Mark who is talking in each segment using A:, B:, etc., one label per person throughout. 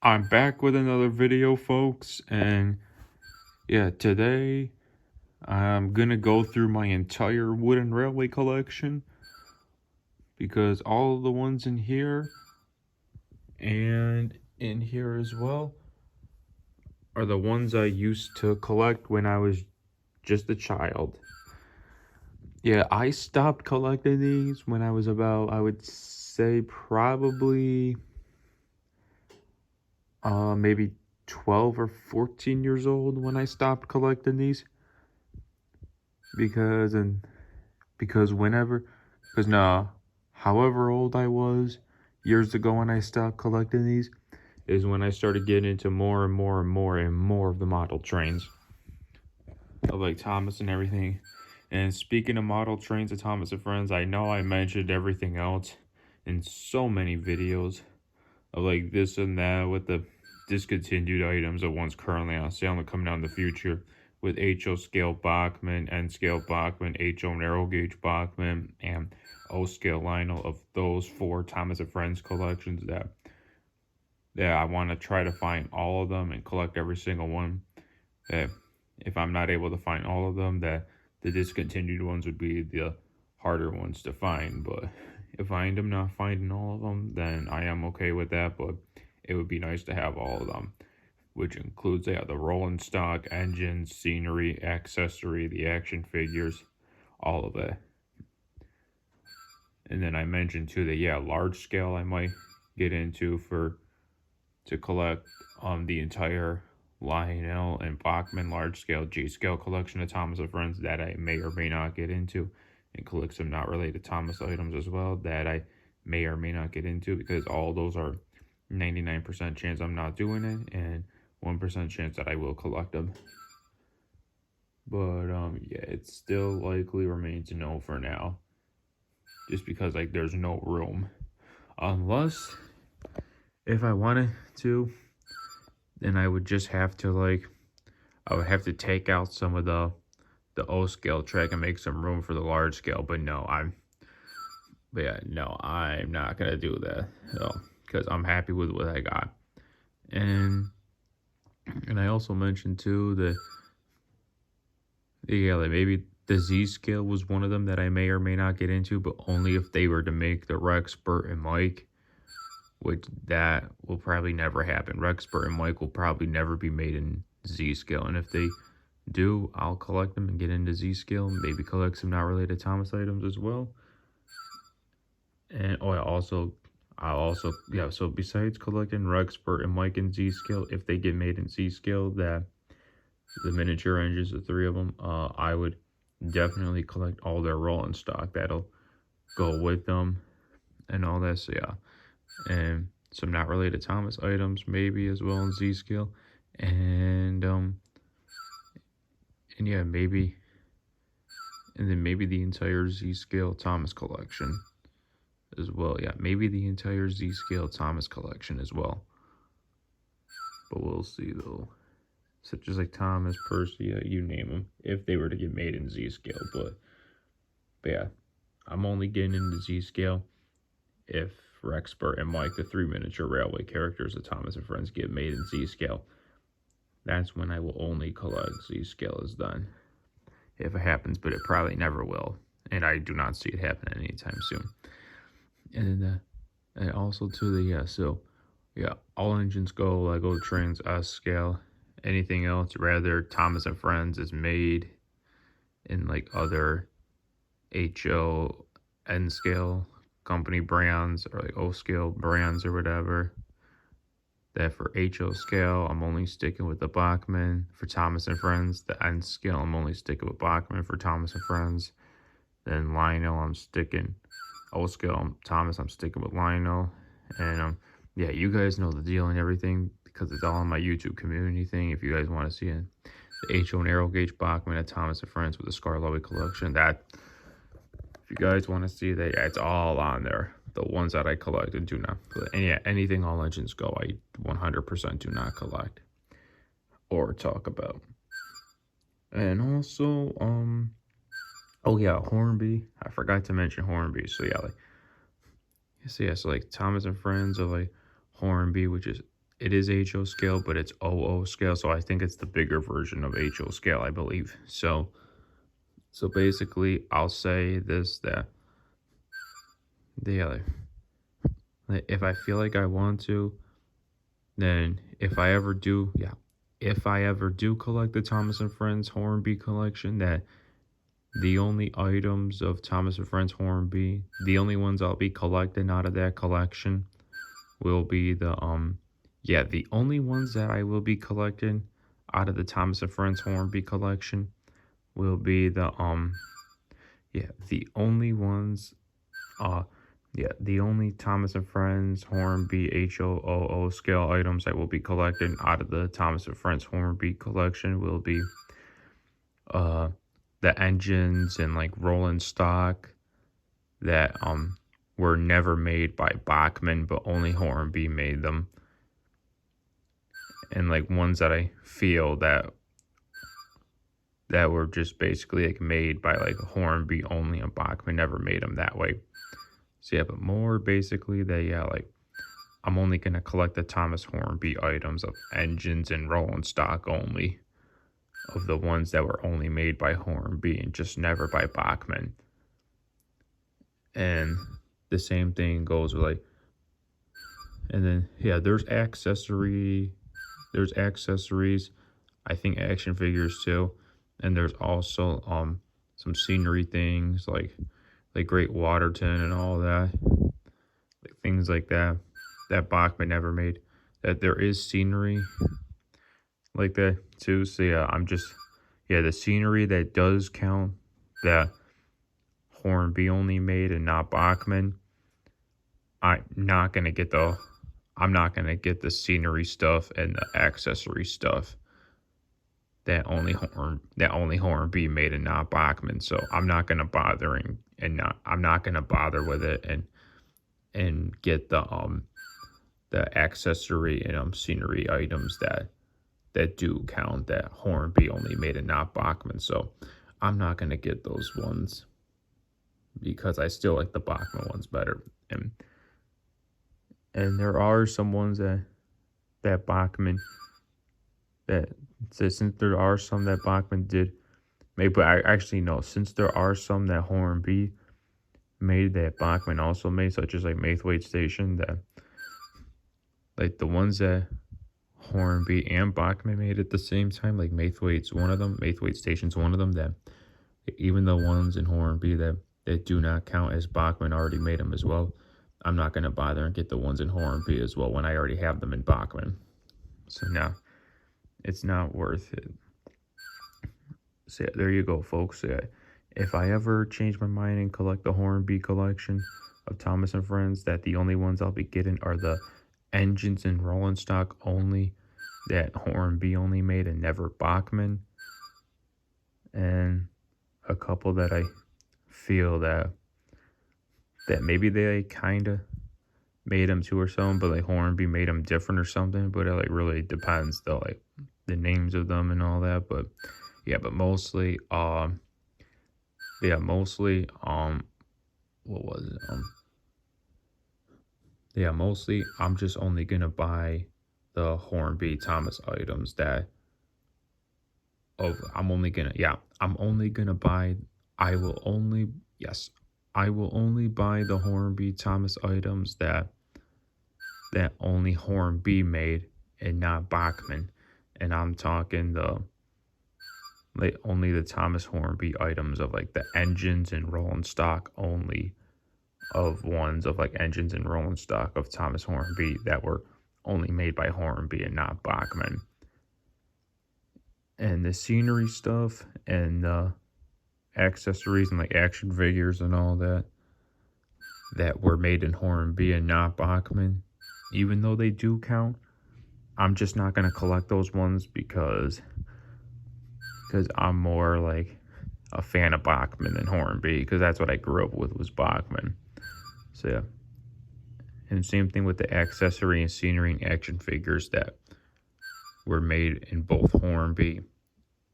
A: I'm back with another video, folks, and yeah, today I'm gonna go through my entire wooden railway collection because all of the ones in here and in here as well are the ones I used to collect when I was just a child. Yeah, I stopped collecting these when I was about, I would say, probably maybe 12 or 14 years old when I stopped collecting these because and because whenever, because no, however old I was years ago when I stopped collecting these, is when I started getting into more and more and more and more of the model trains of like Thomas and everything. And speaking of model trains of Thomas and Friends, I know I mentioned everything else in so many videos of like this and that with the discontinued items of ones currently on sale and coming out in the future with HO scale Bachman, N scale Bachman, HO narrow gauge Bachman, and O scale Lionel of those four Thomas and Friends collections that I want to try to find all of them and collect every single one. That if I'm not able to find all of them, that the discontinued ones would be the harder ones to find. But if I end up not finding all of them, then I am okay with that. But it would be nice to have all of them, which includes the rolling stock, engines, scenery, accessory, the action figures, all of that. And then I mentioned too that large scale I might get into to collect the entire Lionel and Bachman large scale G scale collection of Thomas and Friends that I may or may not get into, and collect some not related Thomas items as well that I may or may not get into because all those are 99% chance I'm not doing it and 1% chance that I will collect them. But yeah, it still likely remains a no for now, just because like there's no room, unless if I wanted to, then I would just have to I would have to take out some of the O scale track and make some room for the large scale. But no, I'm not gonna do that. So, because I'm happy with what I got. And I also mentioned too that like maybe the Z scale was one of them that I may or may not get into, but only if they were to make the Rex, Bert, and Mike, which that will probably never happen. Rex, Bert, and Mike will probably never be made in Z scale, and if they do, I'll collect them and get into Z scale. Maybe collect some not related Thomas items as well. And I'll also So besides collecting Rex, Bert, and Mike in Z scale, if they get made in Z scale, that the miniature engines, the three of them, I would definitely collect all their rolling stock that'll go with them and all that. So yeah, and some not related Thomas items maybe as well in Z scale, and yeah, maybe, and then maybe the entire Z scale Thomas collection as well. Yeah, maybe the entire Z scale Thomas collection as well. But we'll see though. Such as like Thomas, Percy, you name them, if they were to get made in Z scale. But yeah, I'm only getting into Z scale if Rex, Bert, and Mike, the three miniature railway characters of Thomas and Friends, get made in Z scale. That's when I will only collect Z scale is done. If it happens, but it probably never will. And I do not see it happen anytime soon. And also to all engines go, Lego trains, S scale. Anything else, rather Thomas and Friends is made in like other HO N scale company brands or like O scale brands or whatever. That for HO scale, I'm only sticking with the Bachman. For Thomas and Friends, the N scale, I'm only sticking with Bachman for Thomas and Friends. Then Lionel, I'm sticking. O scale, Thomas, I'm sticking with Lionel. And yeah, you guys know the deal and everything because it's all on my YouTube community thing. If you guys want to see it, the HO narrow gauge Bachman at Thomas and Friends with the Scarlowy collection. That, if you guys want to see that, it's all on there. The ones that I collect and do not. And yeah, anything all engines go, I 100% do not collect or talk about. And also, oh yeah, Hornby. I forgot to mention Hornby. So yeah, so like Thomas and Friends are like Hornby, which is it is HO scale, but it's OO scale. So I think it's the bigger version of HO scale, I believe. So basically, I'll say this that yeah, like, if I feel like I want to, then if I ever do collect the Thomas and Friends Hornby collection, that the only items of Thomas and Friends Hornby, the only ones I'll be collecting out of that collection will be the only ones that I will be collecting out of the Thomas and Friends Hornby collection will be the only ones uh the only Thomas and Friends Hornby HOOO scale items I will be collecting out of the Thomas and Friends Hornby collection will be uh the engines and like rolling stock that were never made by Bachman, but only Hornby made them, and like ones that I feel that were just basically like made by like Hornby only, and Bachman never made them that way. So yeah, but more basically like I'm only gonna collect the Thomas Hornby items of engines and rolling stock only, of the ones that were only made by Hornby and just never by Bachman. And the same thing goes with like, and then yeah, there's accessories, I think action figures too, and there's also some scenery things like Great Waterton and all that, like things like that Bachman never made. That there is scenery like that too. So yeah, the scenery that does count that Hornby only made and not Bachman. I'm not gonna get the scenery stuff and the accessory stuff that only Hornby made and not Bachman. So I'm not gonna I'm not gonna bother with it and get the accessory and scenery items that do count that Hornby only made and not Bachman. So I'm not gonna get those ones because I still like the Bachman ones better. And there are some ones that Bachman that since there are some that Bachman did make, but I actually know since there are some that Hornby made that Bachman also made, such as like Maithwaite Station, that like the ones that Hornby and Bachman made at the same time, like Maithwaite Station's one of them, that even the ones in Hornby that do not count as Bachman already made them as well, I'm not going to bother and get the ones in Hornby as well when I already have them in Bachman. So now it's not worth it. So yeah, there you go, folks. If I ever change my mind and collect the Hornby collection of Thomas and Friends, that the only ones I'll be getting are the engines and rolling stock only that Hornby only made and never Bachman, and a couple that I feel that maybe they kind of made them too or something, but like Hornby made them different or something. But it like really depends though, like the names of them and all that. But yeah, but mostly what was it? Mostly I'm just only gonna buy the Hornby Thomas items that I'm only gonna buy I will only yes, I will only buy the Hornby Thomas items that only Hornby made and not Bachman. And I'm talking only the Thomas Hornby items of like the engines and rolling stock only, of ones of like engines and rolling stock of Thomas Hornby that were only made by Hornby and not Bachman. And the scenery stuff and accessories and like action figures and all that were made in Hornby and not Bachman, even though they do count, I'm just not going to collect those ones because I'm more like a fan of Bachman than Hornby, because that's what I grew up with was Bachman. So yeah. And same thing with the accessory and scenery and action figures that were made in both Hornby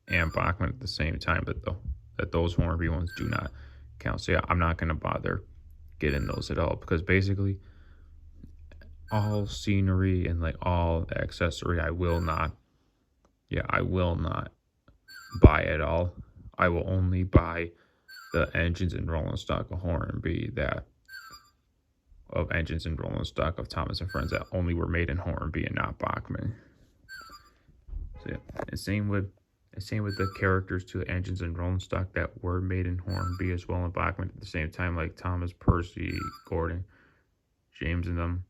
A: and Bachman at the same time, but that those Hornby ones do not count. So yeah, I'm not going to bother getting those at all, because basically all scenery and like all accessory, I will not. Yeah, I will not buy it all. I will only buy the engines and rolling stock of Hornby that of engines and rolling stock of Thomas and Friends that only were made in Hornby and not Bachman. So yeah, and same with the characters to the engines and rolling stock that were made in Hornby as well in Bachman at the same time, like Thomas, Percy, Gordon, James, and them.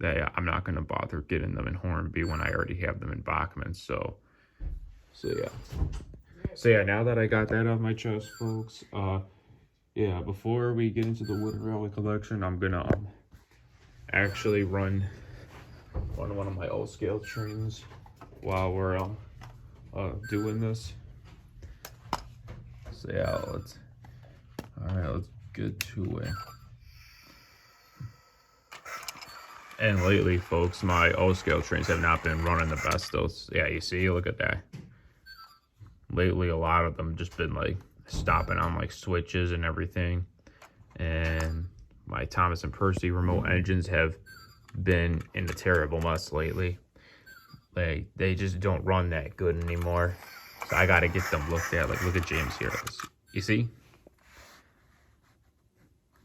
A: That yeah, I'm not gonna bother getting them in Hornby when I already have them in Bachman. So yeah. So yeah, now that I got that off my chest, folks, yeah, before we get into the Wooden Railway collection, I'm gonna actually run one of my old scale trains while we're doing this. So yeah, let's get to it. And lately, folks, my old scale trains have not been running the best. Those, yeah, you see, look at that. Lately, a lot of them just been like stopping on like switches and everything. And my Thomas and Percy remote engines have been in a terrible mess lately. They just don't run that good anymore. So I gotta get them looked at. Like, look at James here. You see?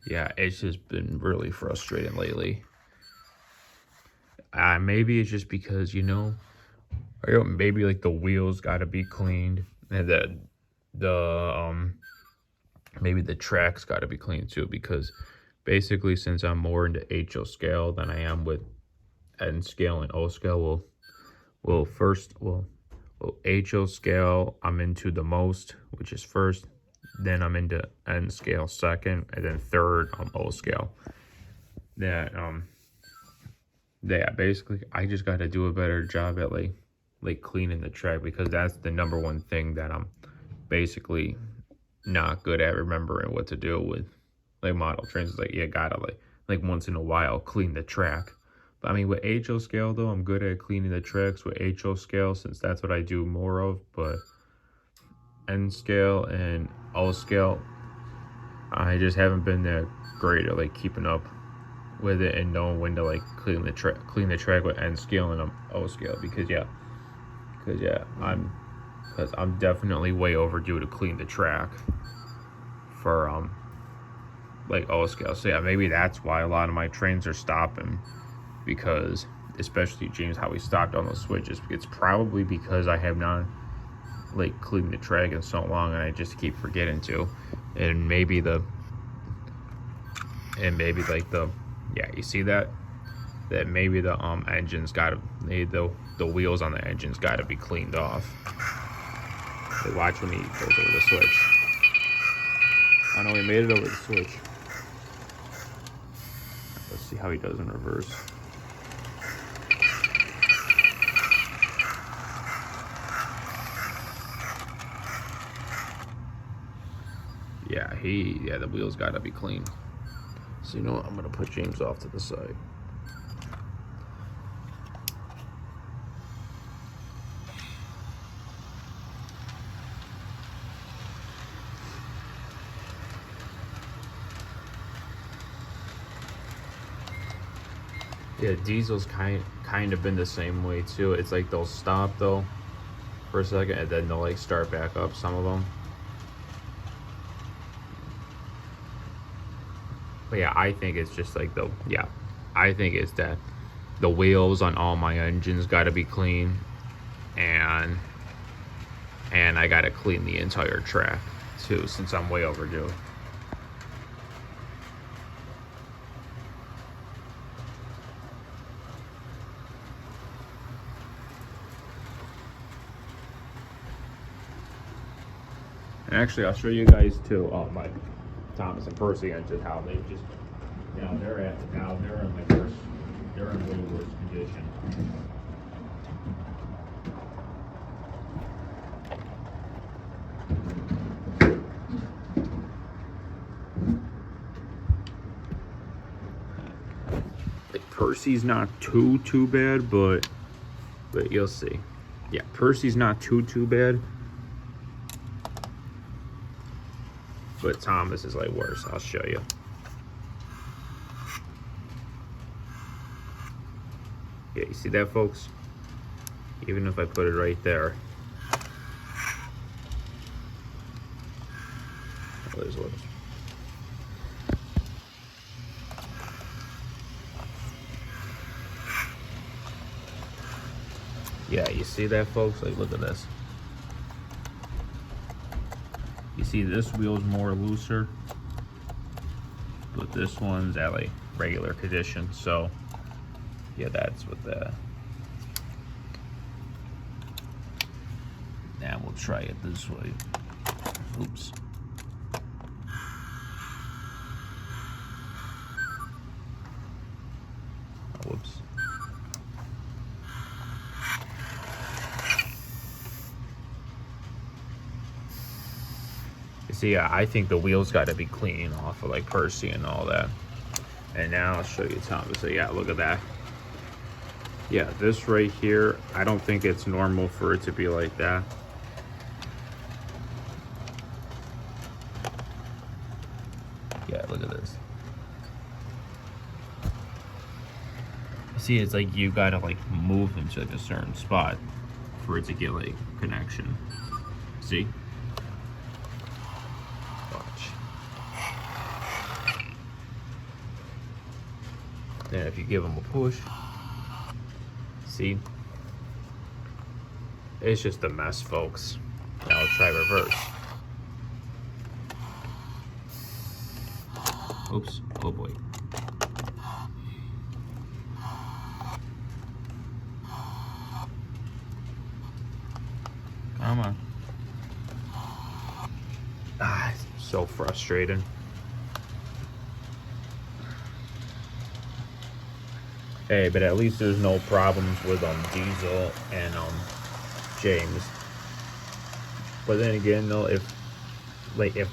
A: Yeah, it's just been really frustrating lately. Maybe it's just because, maybe like the wheels gotta be cleaned, and maybe the track's gotta be cleaned too, because basically since I'm more into HO scale than I am with N scale and O scale, well, HO scale I'm into the most, which is first, then I'm into N scale second, and then third O scale. Yeah, basically I just got to do a better job at like cleaning the track, because that's the number one thing that I'm basically not good at remembering what to do with like model trains. It's like, you gotta like once in a while clean the track. But I mean, with HO scale though, I'm good at cleaning the tracks with HO scale, since that's what I do more of. But N scale and O scale, I just haven't been that great at like keeping up with it and knowing when to like clean the track with N scale and O scale, because I'm definitely way overdue to clean the track for like O scale. So yeah, maybe that's why a lot of my trains are stopping, because especially James, how he stopped on those switches. It's probably because I have not like cleaned the track in so long, and I just keep forgetting to. And maybe yeah, you see that maybe the engines gotta, the wheels on the engines gotta be cleaned off. Like, watch when he goes over the switch. I know he made it over the switch. Let's see how he does in reverse. Yeah, the wheels gotta be clean. So you know what, I'm gonna put James off to the side. Yeah, Diesel's kind of been the same way too. It's like they'll stop though for a second, and then they'll like start back up, some of them. But yeah, I think it's just like I think it's that the wheels on all my engines got to be clean, and I got to clean the entire track too, since I'm way overdue. And actually, I'll show you guys too. Oh, my Thomas and Percy engine, how they just, they're in way worse condition. Like, Percy's not too bad, but you'll see. Yeah, Percy's not too bad. But Thomas is like worse. I'll show you. Yeah, you see that, folks? Even if I put it right there. Oh, there's one. Yeah, you see that, folks? Like, look at this. You see this wheel's more looser, but this one's at like regular condition. So yeah, that's what the. Now we'll try it this way. Oops. Oh, whoops. You see, I think the wheels got to be clean off of like Percy and all that. And now I'll show you Thomas. So yeah, look at that. Yeah, this right here, I don't think it's normal for it to be like that. Yeah, look at this. See, it's like you gotta like move them to like a certain spot for it to get like connection. See? Watch. Then if you give them a push, see? It's just a mess, folks. Now let's try reverse. Oops, oh boy. Come on. Ah, it's so frustrating. Hey, but at least there's no problems with Diesel and James. But then again, though, if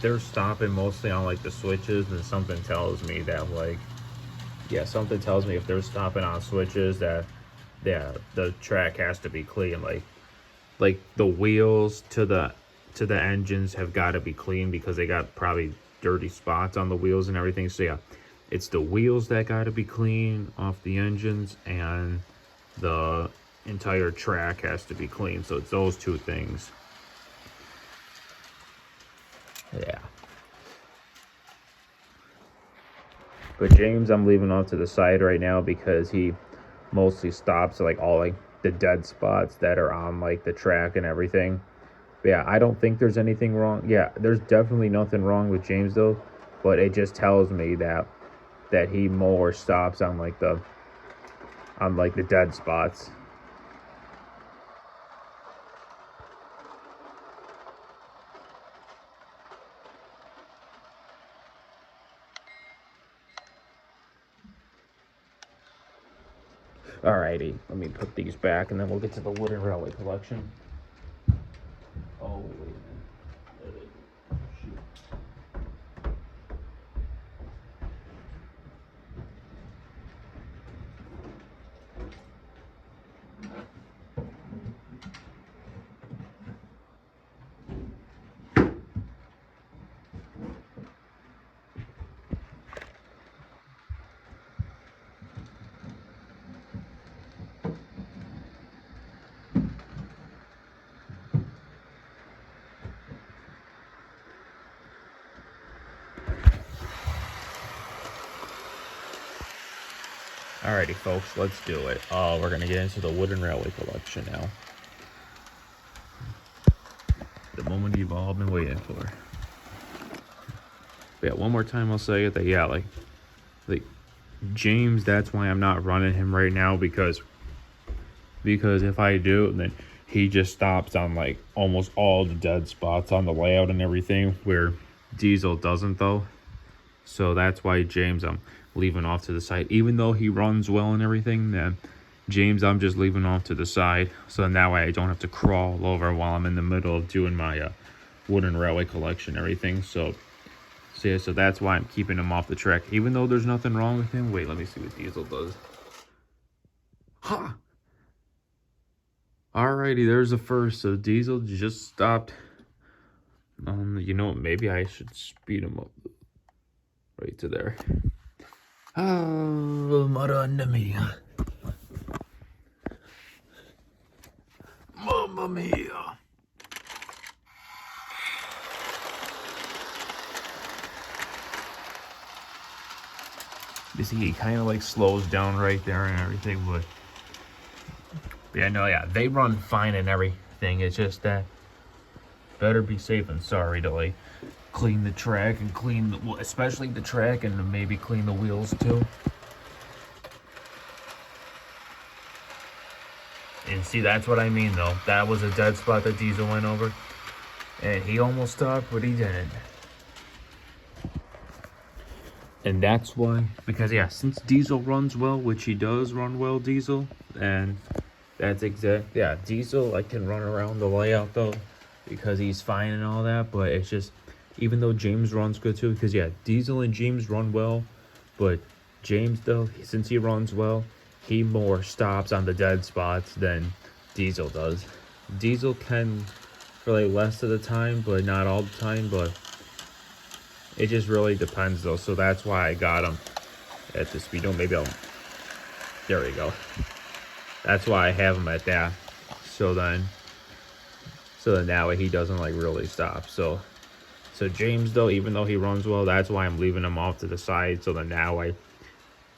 A: they're stopping mostly on like the switches, then something tells me that something tells me if they're stopping on switches that the track has to be clean. Like the wheels to the engines have got to be clean because they got probably dirty spots on the wheels and everything. So yeah, it's the wheels that got to be clean off the engines, and the entire track has to be clean. So it's those two things. Yeah. But James, I'm leaving off to the side right now because he mostly stops at like all like the dead spots that are on like the track and everything. But yeah, I don't think there's anything wrong. Yeah, there's definitely nothing wrong with James though, but it just tells me that he more stops on like the dead spots. Alrighty, let me put these back and then we'll get to the wooden railway collection. Oh, wait a minute. There they go. Shoot. Alrighty, folks, let's do it. We're gonna get into the wooden railway collection now. The moment you've all been waiting for. But yeah, one more time I'll say it that yeah, like James, that's why I'm not running him right now because if I do, then he just stops on like almost all the dead spots on the layout and everything, where Diesel doesn't though. So that's why James I'm leaving off to the side. Even though he runs well and everything, then James I'm just leaving off to the side. So that way I don't have to crawl over while I'm in the middle of doing my wooden railway collection and everything. So yeah, so that's why I'm keeping him off the track. Even though there's nothing wrong with him. Wait, let me see what Diesel does. Ha! Alrighty, there's the first. So Diesel just stopped. You know what? Maybe I should speed him up right to there. Oh, mud under me. Mamma mia. You see, he kind of like slows down right there and everything, but yeah, no, yeah, they run fine and everything. It's just that better be safe than sorry to like clean the track and clean, well, especially the track, and maybe clean the wheels too. And see, that's what I mean though. That was a dead spot that Diesel went over, and he almost stopped, but he didn't. And that's why, because yeah, since Diesel runs well, which he does run well, Diesel, and that's exact, yeah, Diesel, I can run around the layout though, because he's fine and all that, but it's just, even though James runs good too, because yeah, Diesel and James run well, but James though, since he runs well, he more stops on the dead spots than Diesel does. Diesel can for like less of the time, but not all the time, but it just really depends though, so that's why I got him at the speed. Oh, maybe I'll, there we go. That's why I have him at that. So then that way he doesn't like really stop. So James though, even though he runs well, that's why I'm leaving him off to the side. So then that way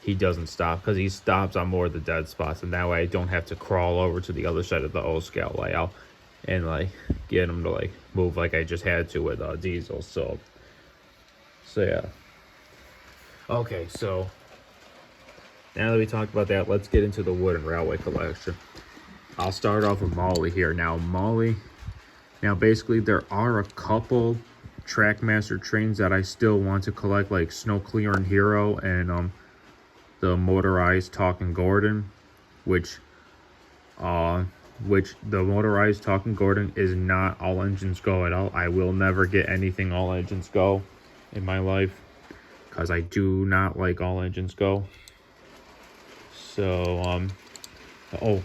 A: he doesn't stop, because he stops on more of the dead spots, and that way I don't have to crawl over to the other side of the O-scale layout and like get him to like move like I just had to with Diesel. So yeah. Okay, so now that we talked about that, let's get into the wooden railway collection. I'll start off with Molly here. Now basically there are a couple Trackmaster trains that I still want to collect, like Snow Clearing Hero and the motorized Talking Gordon, which the motorized Talking Gordon is not all engines go at all. I will never get anything all engines go in my life, because I do not like all engines go. So oh,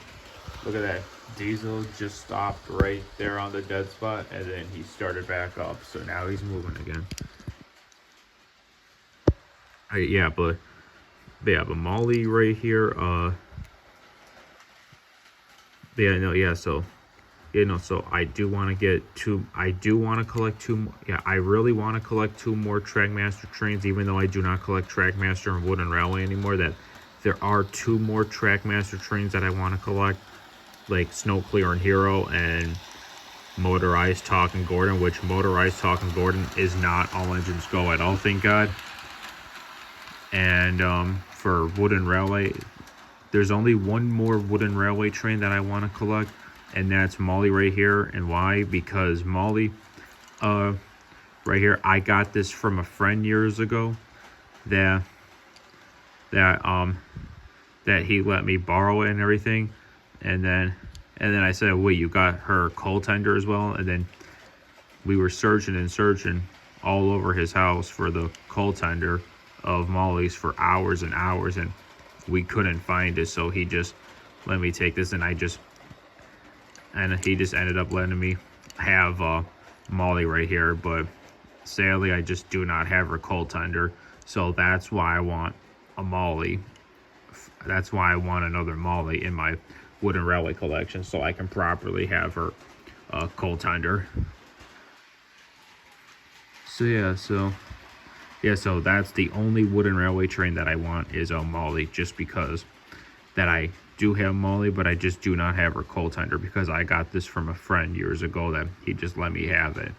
A: look at that, Diesel just stopped right there on the dead spot, and then he started back up, so now he's moving again. But Molly right here, so I do want to get two, I do want to collect two more. Yeah, I really want to collect two more Trackmaster trains, even though I do not collect Trackmaster and Wooden Railway anymore. That there are two more Trackmaster trains that I want to collect, like Snow Clearing Hero and motorized Talking Gordon, which motorized Talking Gordon is not all engines go at all, thank God. And for Wooden Railway, there's only one more Wooden Railway train that I want to collect, and that's Molly right here. And why? Because Molly right here, I got this from a friend years ago that he let me borrow it and everything, and then I said, wait, you got her coal tender as well? And then we were searching all over his house for the coal tender of Molly's for hours and hours, and we couldn't find it. So he just let me take this, and he just ended up letting me have Molly right here. But sadly, I just do not have her coal tender, so that's why I want a Molly. That's why I want another Molly in my Wooden Railway collection, so I can properly have her coal tender. So that's the only Wooden Railway train that I want, is a Molly, just because that I do have Molly, but I just do not have her coal tender, because I got this from a friend years ago that he just let me have it.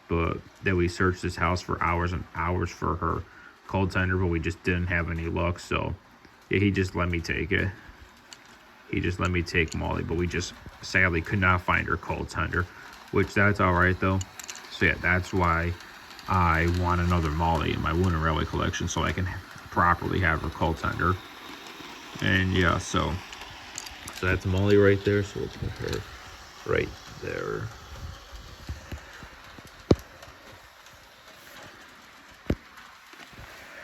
A: But then we searched this house for hours and hours for her coal tender, but we just didn't have any luck. So yeah, he just let me take it. He just let me take Molly, but we just sadly could not find her coal tender, which that's all right though. So yeah, that's why I want another Molly in my Wooden Railway collection, so I can properly have her coal tender. And yeah, so that's Molly right there. So let's put her right there.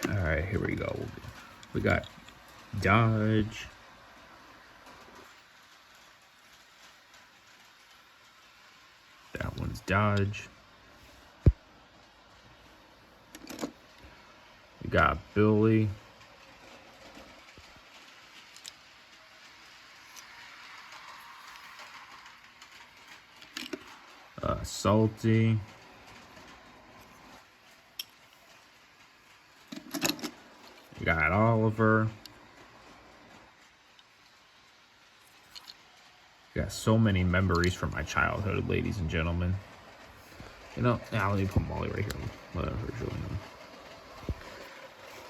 A: All right, here we go. We got Dodge. That one's Dodge. We got Billy. Salty. We got Oliver. Got so many memories from my childhood, ladies and gentlemen. You know, now let me put Molly right here. Whatever, Julian.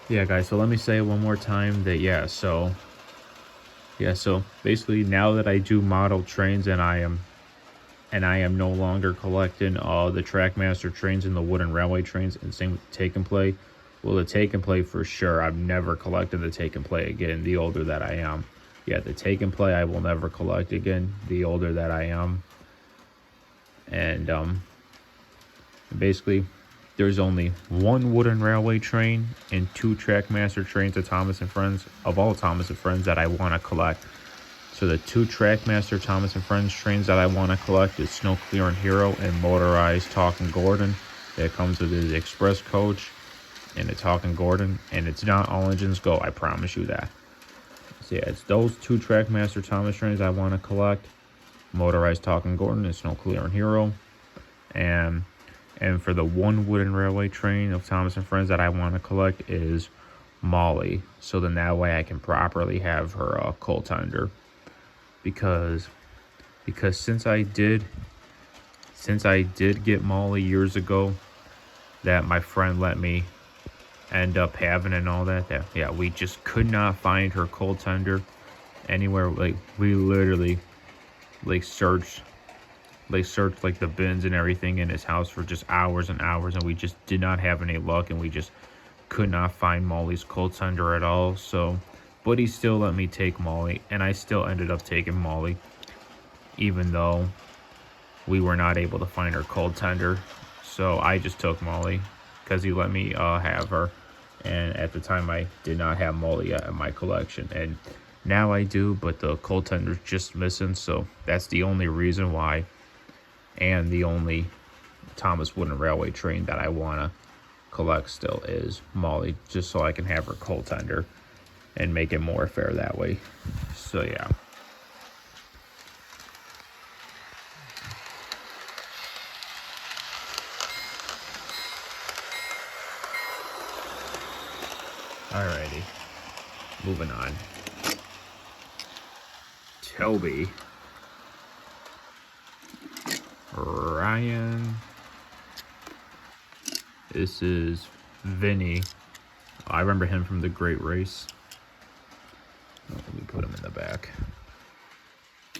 A: Yeah, guys, so let me say one more time that, so basically now that I do model trains and I am no longer collecting the Trackmaster trains and the wooden railway trains, and same with the Take and Play. Well, the Take and Play for sure, I've never collected the Take and Play again, the older that I am. Yeah, the Take and Play I will never collect again, the older that I am. And basically, there's only one wooden railway train and 2 Trackmaster trains of Thomas and Friends, of all Thomas and Friends, that I want to collect. So the 2 Trackmaster Thomas and Friends trains that I want to collect is Snow Clearing Hero and Motorized Talking Gordon. That comes with his express coach and the Talking Gordon, and it's not all engines go, I promise you that. So yeah, it's those 2 Trackmaster Thomas trains I want to collect, Motorized Talking Gordon and Snow Clearing Hero. And for the 1 wooden railway train of Thomas and Friends that I want to collect is Molly. So then that way I can properly have her coal tender. Because since I did get Molly years ago, that my friend let me end up having and all that, we just could not find her coal tender anywhere. Like, we literally searched like the bins and everything in his house for just hours and hours, and we just did not have any luck, and we just could not find Molly's coal tender at all. So, but he still let me take Molly, and I still ended up taking Molly, even though we were not able to find her coal tender. So I just took Molly because he let me have her, and at the time I did not have Molly yet in my collection, and now I do, but the coal tender's just missing. So that's the only reason why, and the only Thomas Wooden Railway train that I want to collect still is Molly, just so I can have her coal tender and make it more fair that way. So yeah. Alrighty, moving on. Toby, Ryan, this is Vinny. I remember him from the Great Race. Let me put him in the back.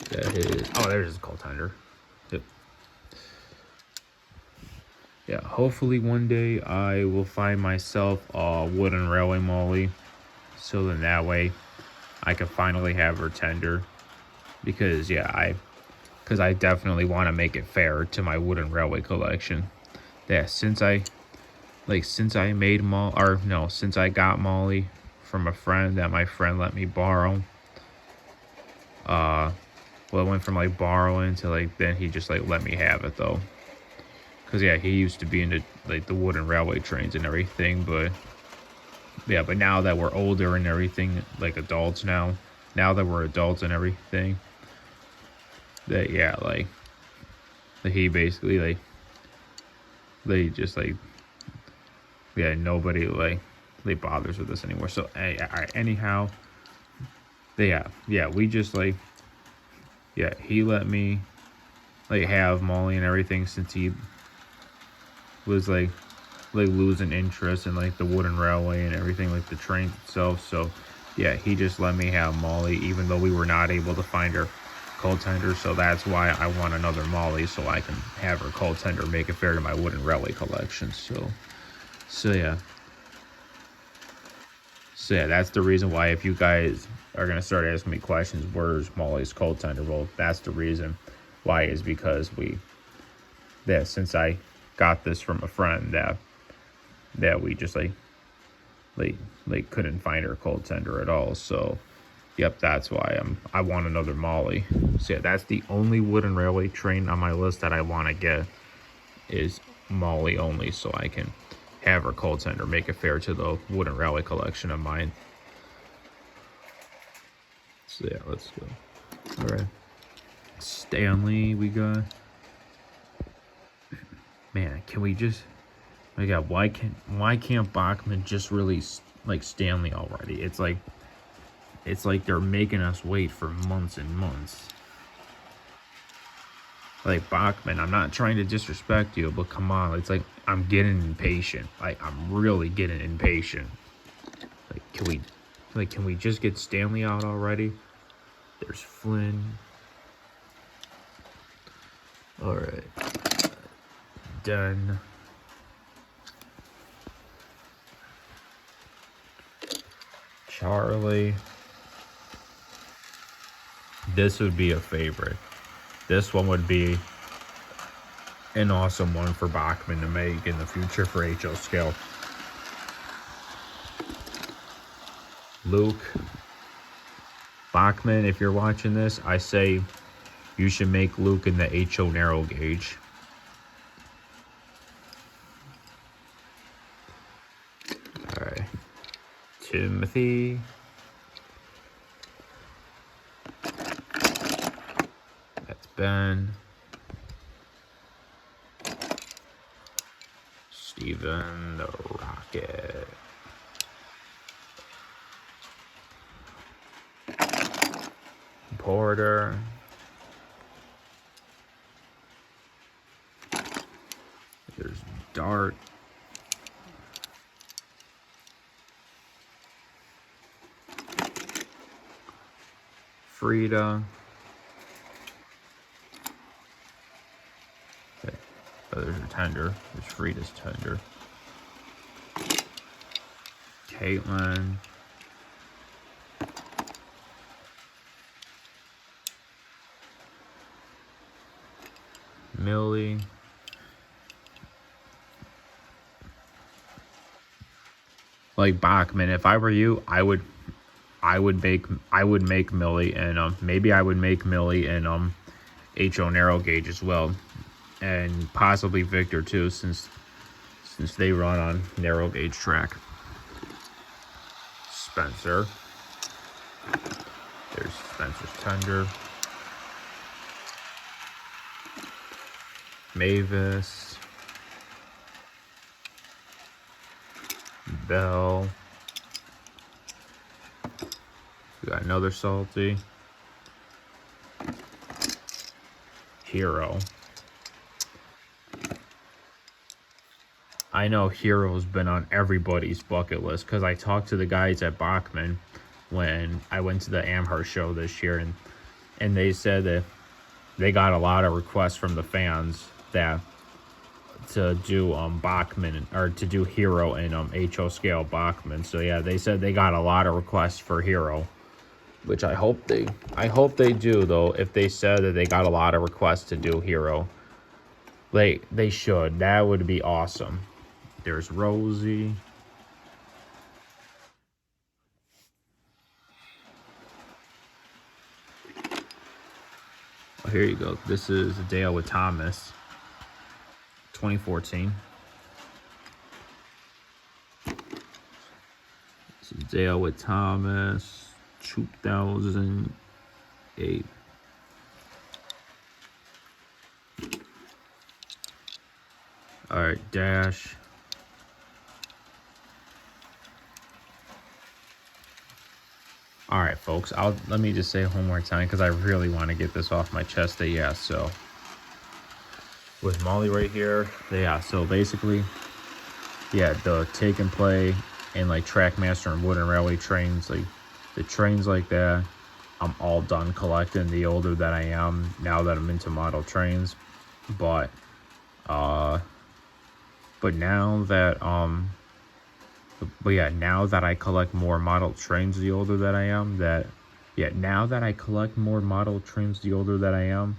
A: There's his coal tender. Yep. Yeah, hopefully one day I will find myself a wooden railway Molly, so then that way I can finally have her tender. Because I definitely want to make it fair to my wooden railway collection. Yeah, since I got Molly from a friend that my friend let me borrow. It went from like borrowing to then he just let me have it though. Cause he used to be into the wooden railway trains and everything, but now that we're older and everything, adults now that we're adults and everything, that he basically they just nobody bothers with us anymore. So anyhow, we just he let me have Molly and everything, since he was losing interest in the wooden railway and everything, the trains itself. So he just let me have Molly, even though we were not able to find her coal tender. So that's why I want another Molly, so I can have her coal tender, make it fair to my wooden railway collection. So that's the reason why, if you guys are gonna start asking me questions, where's Molly's coal tender, well, that's the reason why, is because since I got this from a friend, that we just couldn't find her coal tender at all. So that's why I want another Molly. So that's the only wooden railway train on my list that I want to get, is Molly only, so I can have her coal tender, make it fair to the wooden railway collection of mine. So let's go. All right, Stanley, we got Man, can we just... My God, why can't Bachman just release like Stanley already? It's like they're making us wait for months and months. Like, Bachman, I'm not trying to disrespect you, but come on, it's like I'm getting impatient. I'm really getting impatient. Can we just get Stanley out already? There's Flynn. All right, done. Charlie. This would be a favorite. This one would be an awesome one for Bachman to make in the future for HO scale. Luke. Bachman, if you're watching this, I say you should make Luke in the HO narrow gauge. Alright. Timothy. That's Ben. Steven the Rocket. Porter. There's Dart. Frida. Okay. Oh, there's her tender. There's Frida's tender. Caitlin. Millie. Like, Bachman, if I were you, I would make Millie, and maybe I would make Millie and HO narrow gauge as well, and possibly Victor too, since they run on narrow gauge track. Spencer. There's Spencer's tender. Mavis. Bell. We got another salty. Hero. I know Hero's been on everybody's bucket list because I talked to the guys at Bachman when I went to the Amherst show this year, and they said that they got a lot of requests from the fans that to do Bachman, or to do Hero and HO scale Bachman. So yeah, they said they got a lot of requests for Hero, which I hope they do, though. If they said that they got a lot of requests to do Hero, they should. That would be awesome. There's Rosie. Oh, here you go. This is Dale with Thomas, 2014. This is Dale with Thomas, 2008. All right, Dash. All right, folks. Let me just say it one more time because I really want to get this off my chest. That yeah, so with Molly right here, yeah. So basically, yeah, the take and play and like Trackmaster and Wooden Railway trains, like the trains like that, I'm all done collecting. The older that I am, now that I'm into model trains, but now that now that I collect more model trains, the older that I am, now that I collect more model trains, the older that I am,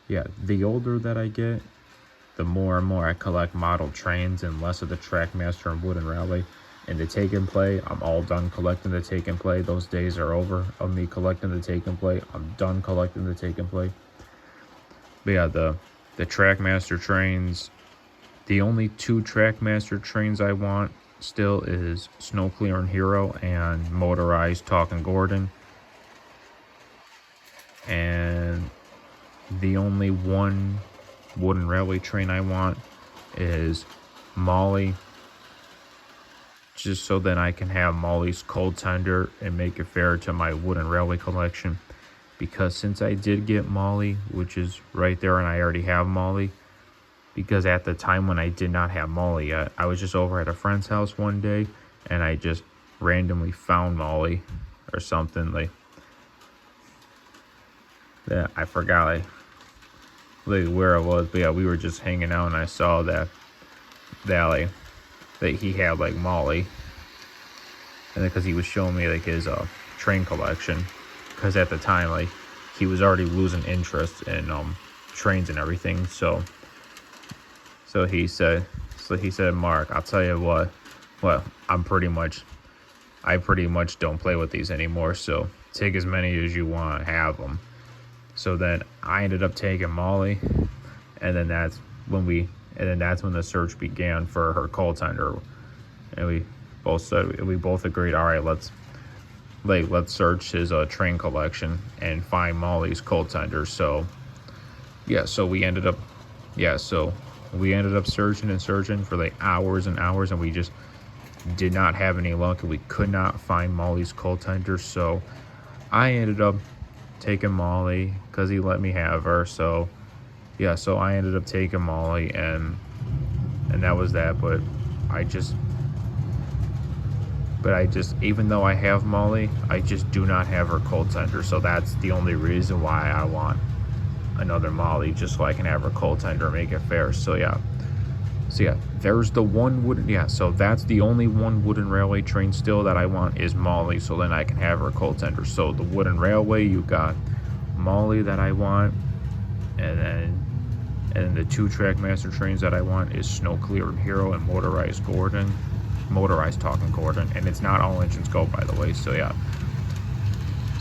A: the older that I get, the more and more I collect model trains and less of the Trackmaster and Wooden Railway. And the take and play, I'm all done collecting the take and play. Those days are over of me collecting the take and play. I'm done collecting the take and play. But yeah, the Trackmaster trains, the only two Trackmaster trains I want still is Snow Clear and Hero and Motorized Talking Gordon. And the only one Wooden Railway train I want is Molly, just so that I can have Molly's cold tender and make it fair to my wooden railway collection. Because since I did get Molly, which is right there, and I already have Molly, because at the time when I did not have Molly yet, I was just over at a friend's house one day, and I just randomly found Molly or something like that. I forgot like where it was, but yeah, we were just hanging out, and I saw that he had like Molly, and because he was showing me like his train collection, because at the time like he was already losing interest in trains and everything. So he said, Mark, I'll tell you what, I pretty much don't play with these anymore, so take as many as you want, have them. So then I ended up taking Molly, and then that's when the search began for her cold tender, and we both agreed, all right, let's search his train collection and find Molly's cold tender. So we ended up searching for like hours and hours, and we just did not have any luck, and we could not find Molly's cold tender. So I ended up taking Molly because he let me have her. So I ended up taking Molly, and that was that. But I just even though I have Molly, I just do not have her cold tender. So that's the only reason why I want another Molly, just so I can have her cold tender and make it fair. So there's the one wooden, so that's the only one wooden railway train still that I want is Molly, so then I can have her cold tender. So the wooden railway, you got Molly that I want, and then the 2 Trackmaster trains that I want is Snow Clear Hero and Motorized Talking Gordon, and it's not all engines go, by the way. So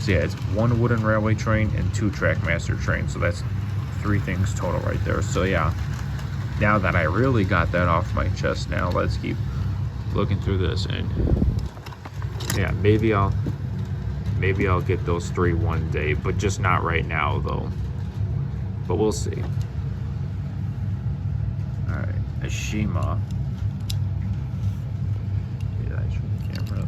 A: it's 1 wooden railway train and 2 Trackmaster trains, so that's 3 things total right there. So now that I really got that off my chest, now let's keep looking through this, and maybe I'll get those 3 one day, but just not right now though, but we'll see. All right, Ashima. Camera.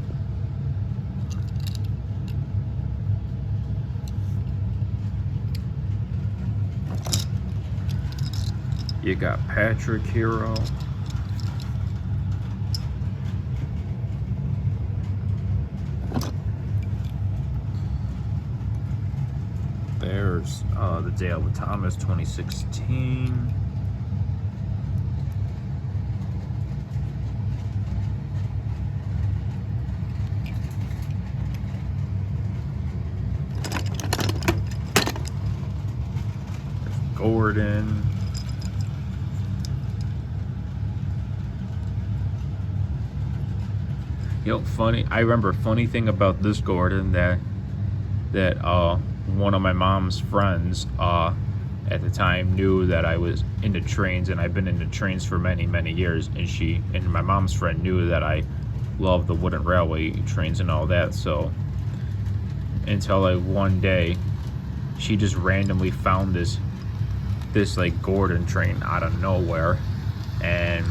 A: You got Patrick Hero. There's the Dale with Thomas 2016. There's Gordon. I remember funny thing about this Gordon that one of my mom's friends at the time knew that I was into trains, and I've been into trains for many years, and my mom's friend knew that I love the wooden railway trains and all that. So until like one day she just randomly found this like Gordon train out of nowhere, and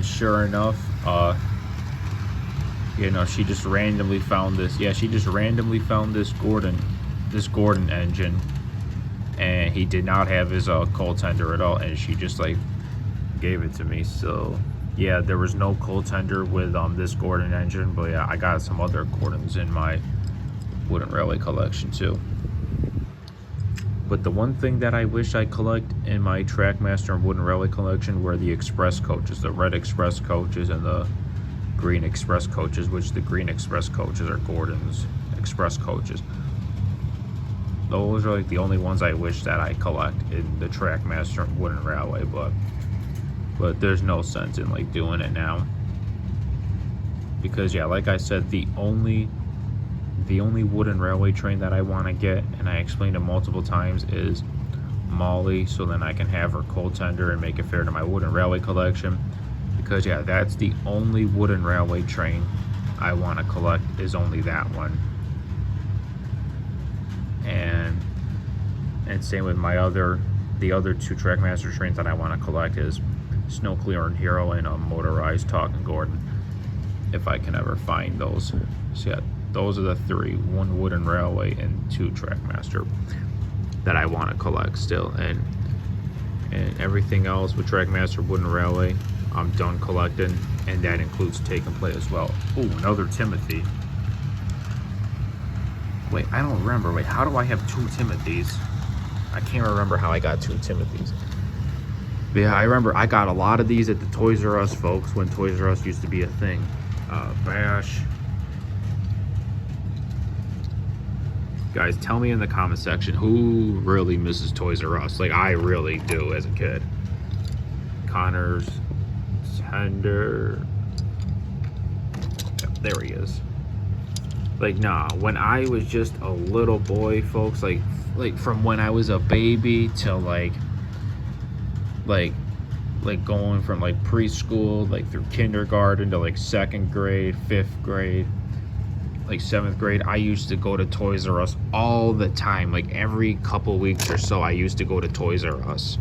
A: sure enough, she just randomly found this. Yeah, she just randomly found this Gordon engine, and he did not have his cold tender at all, and she just like gave it to me. So there was no cold tender with this Gordon engine, but I got some other Gordons in my wooden railway collection too. But the one thing that I wish I collect in my Trackmaster and wooden railway collection were the express coaches, the red express coaches and the green express coaches, which the green express coaches are Gordon's express coaches. Those are like the only ones I wish that I collect in the Trackmaster and wooden railway, but there's no sense in like doing it now, because like I said, the only wooden railway train that I want to get, and I explained it multiple times, is Molly, so then I can have her cold tender and make it fair to my wooden railway collection. Because that's the only wooden railway train I want to collect, is only that one. And same with the other 2 Trackmaster trains that I want to collect is snow clearing hero, and a motorized Talking Gordon, if I can ever find those. So yeah, those are the three: one wooden railway and two Trackmaster that I want to collect still. And everything else with Trackmaster, wooden railway, I'm done collecting, and that includes Take and Play as well. Oh, another Timothy. Wait, I don't remember. Wait, how do I have two Timothys? I can't remember how I got two Timothys. But yeah, I remember I got a lot of these at the Toys R Us, folks, when Toys R Us used to be a thing. Bash. Guys, tell me in the comment section who really misses Toys R Us. Like, I really do as a kid. Connor's Tender. Yep, there he is. Like, nah, when I was just a little boy, folks, like from when I was a baby till like going from like preschool, like through kindergarten to like 2nd grade, 5th grade, like 7th grade, I used to go to Toys R Us all the time. Like every couple weeks or so, I used to go to Toys R Us.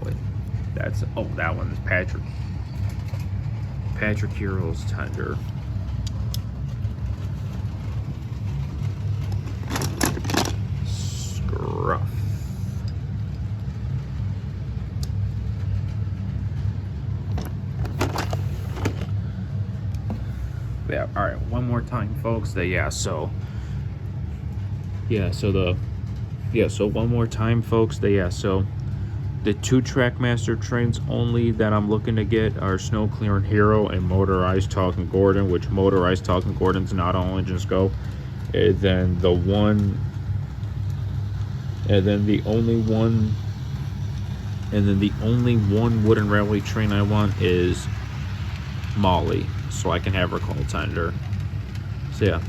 A: Wait, that's, oh, that one's Patrick Heroes Tender. Scruff. Yeah, all right, one more time, folks. So one more time, folks. So the two Trackmaster trains only that I'm looking to get are Snow Clearing Hero and Motorized Talking Gordon, which Motorized Talking Gordon's not all engines go. And then the only one wooden railway train I want is Molly, so I can have her call Tender. So yeah,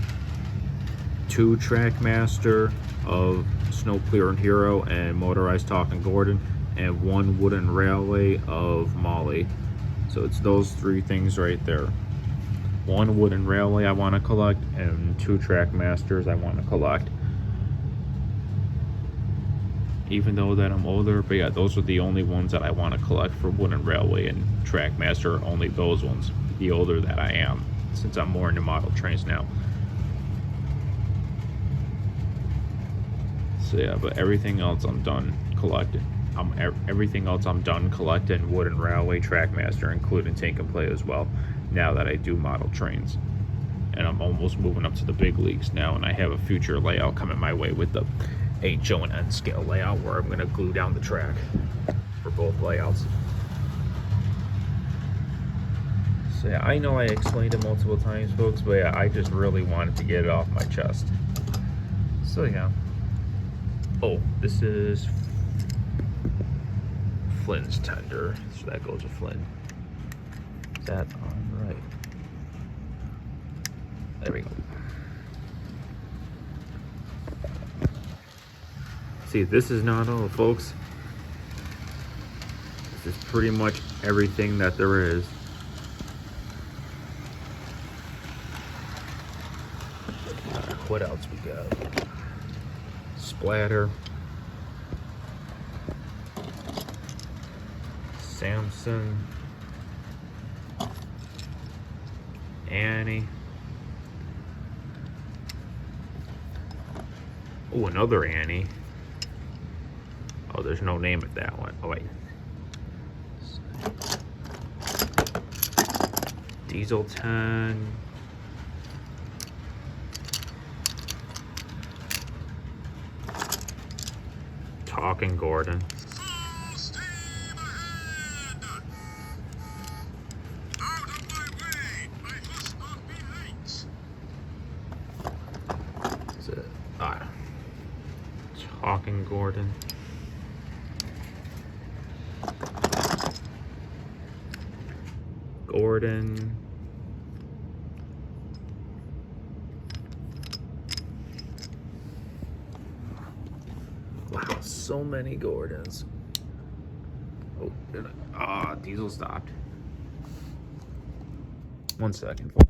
A: two Trackmaster of Snow Clearing Hero and Motorized Talking Gordon, and one wooden railway of Molly. So it's those three things right there. One wooden railway I want to collect, and two Trackmasters I want to collect. Even though that I'm older, but yeah, those are the only ones that I want to collect for wooden railway and Trackmaster. Only those ones, the older that I am, since I'm more into model trains now. So yeah, but everything else I'm done collecting. Everything else I'm done collecting wooden railway, Trackmaster, including Take and Play as well, now that I do model trains. And I'm almost moving up to the big leagues now, and I have a future layout coming my way with the HO and N scale layout, where I'm going to glue down the track for both layouts. So yeah, I know I explained it multiple times, folks, but yeah, I just really wanted to get it off my chest. So yeah. Oh, this is Flynn's Tender, so that goes with Flynn. Is that on right? There we go. See, this is not all, folks. This is pretty much everything that there is. What else we got? Splatter. Samson. Annie. Oh, another Annie. Oh, there's no name at that one. Oh, wait. Diesel 10. Talking Gordon. Talking Gordon. Gordon. Wow, so many Gordons. Oh, Diesel stopped. 1 second, folks.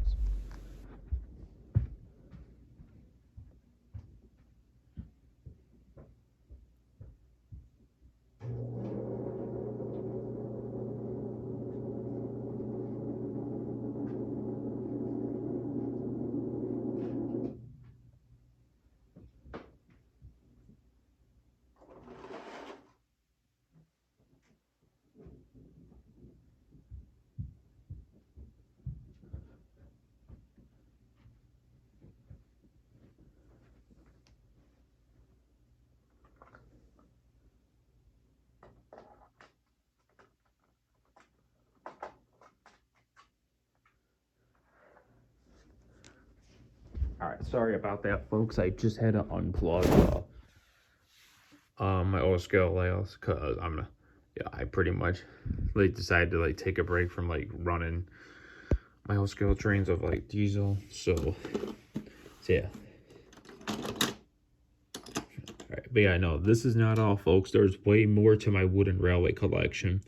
A: sorry about that, folks. I just had to unplug my old scale layouts because I pretty much like decided to like take a break from like running my whole scale trains of like diesel. So yeah. Alright, but yeah, no, this is not all, folks. There's way more to my wooden railway collection.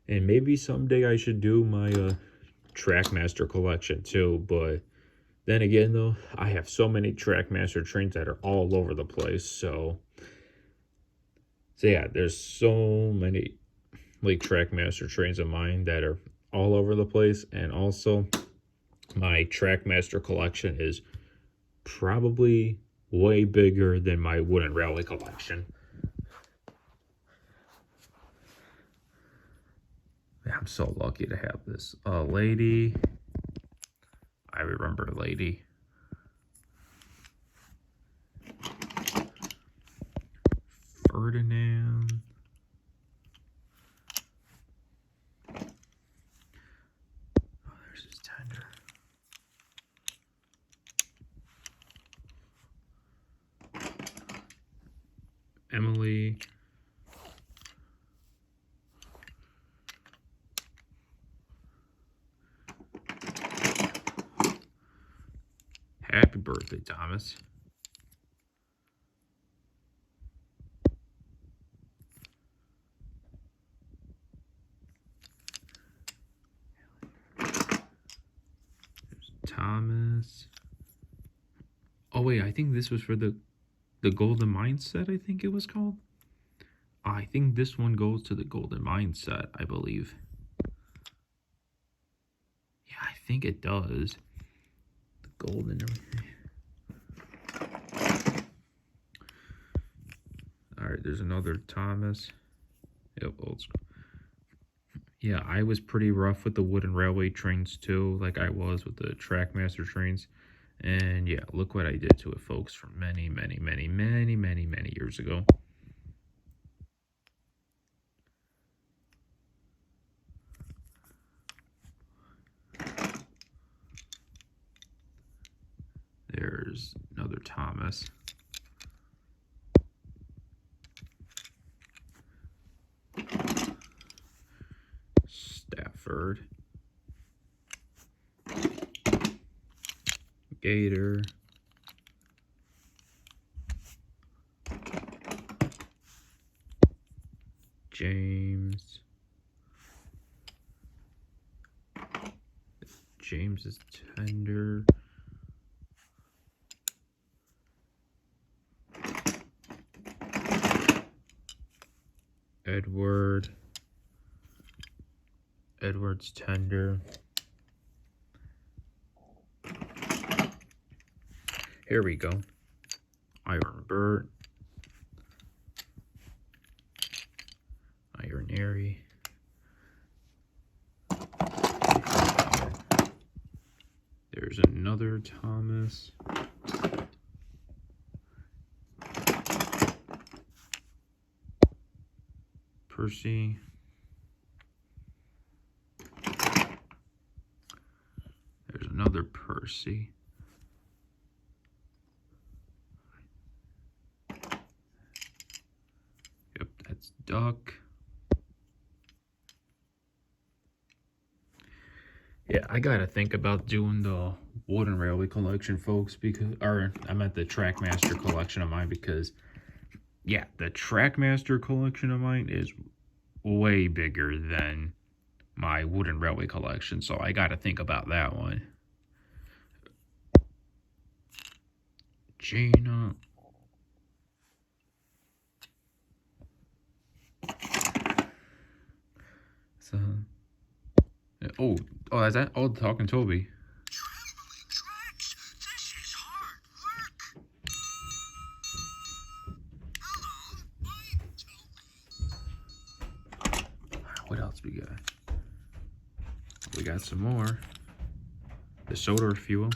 A: And maybe someday I should do my Trackmaster collection too. But then again, though, I have so many Trackmaster trains that are all over the place. So yeah, there's so many like Trackmaster trains of mine that are all over the place. And also, my Trackmaster collection is probably way bigger than my wooden railway collection. I'm so lucky to have this lady. I remember lady. Ferdinand. Oh, there's his tender. Emily. Happy birthday, Thomas. There's Thomas. Oh wait, I think this was for the Golden Mindset, I think it was called. I think this one goes to the Golden Mindset, I believe. Yeah, I think it does. The golden. Alright, there's another Thomas. Yep, old school. Yeah, I was pretty rough with the wooden railway trains too, like I was with the Trackmaster trains. And yeah, look what I did to it, folks, from many, many, many, many, many, many years ago. There's another Thomas. Stafford. Gator. James. James is tender. Edward. Edward's tender. Here we go. Iron Bert. Iron Airy. There's another Thomas. Percy. There's another Percy. Yep, that's Duck. Yeah, I gotta think about doing the wooden railway collection, folks, because, or I meant the Trackmaster collection of mine, because, yeah, the Trackmaster collection of mine is way bigger than my wooden railway collection, so I gotta think about that one. Gina. So, oh, is that old Talking Toby? What else we got? We got some more. The soda fuel.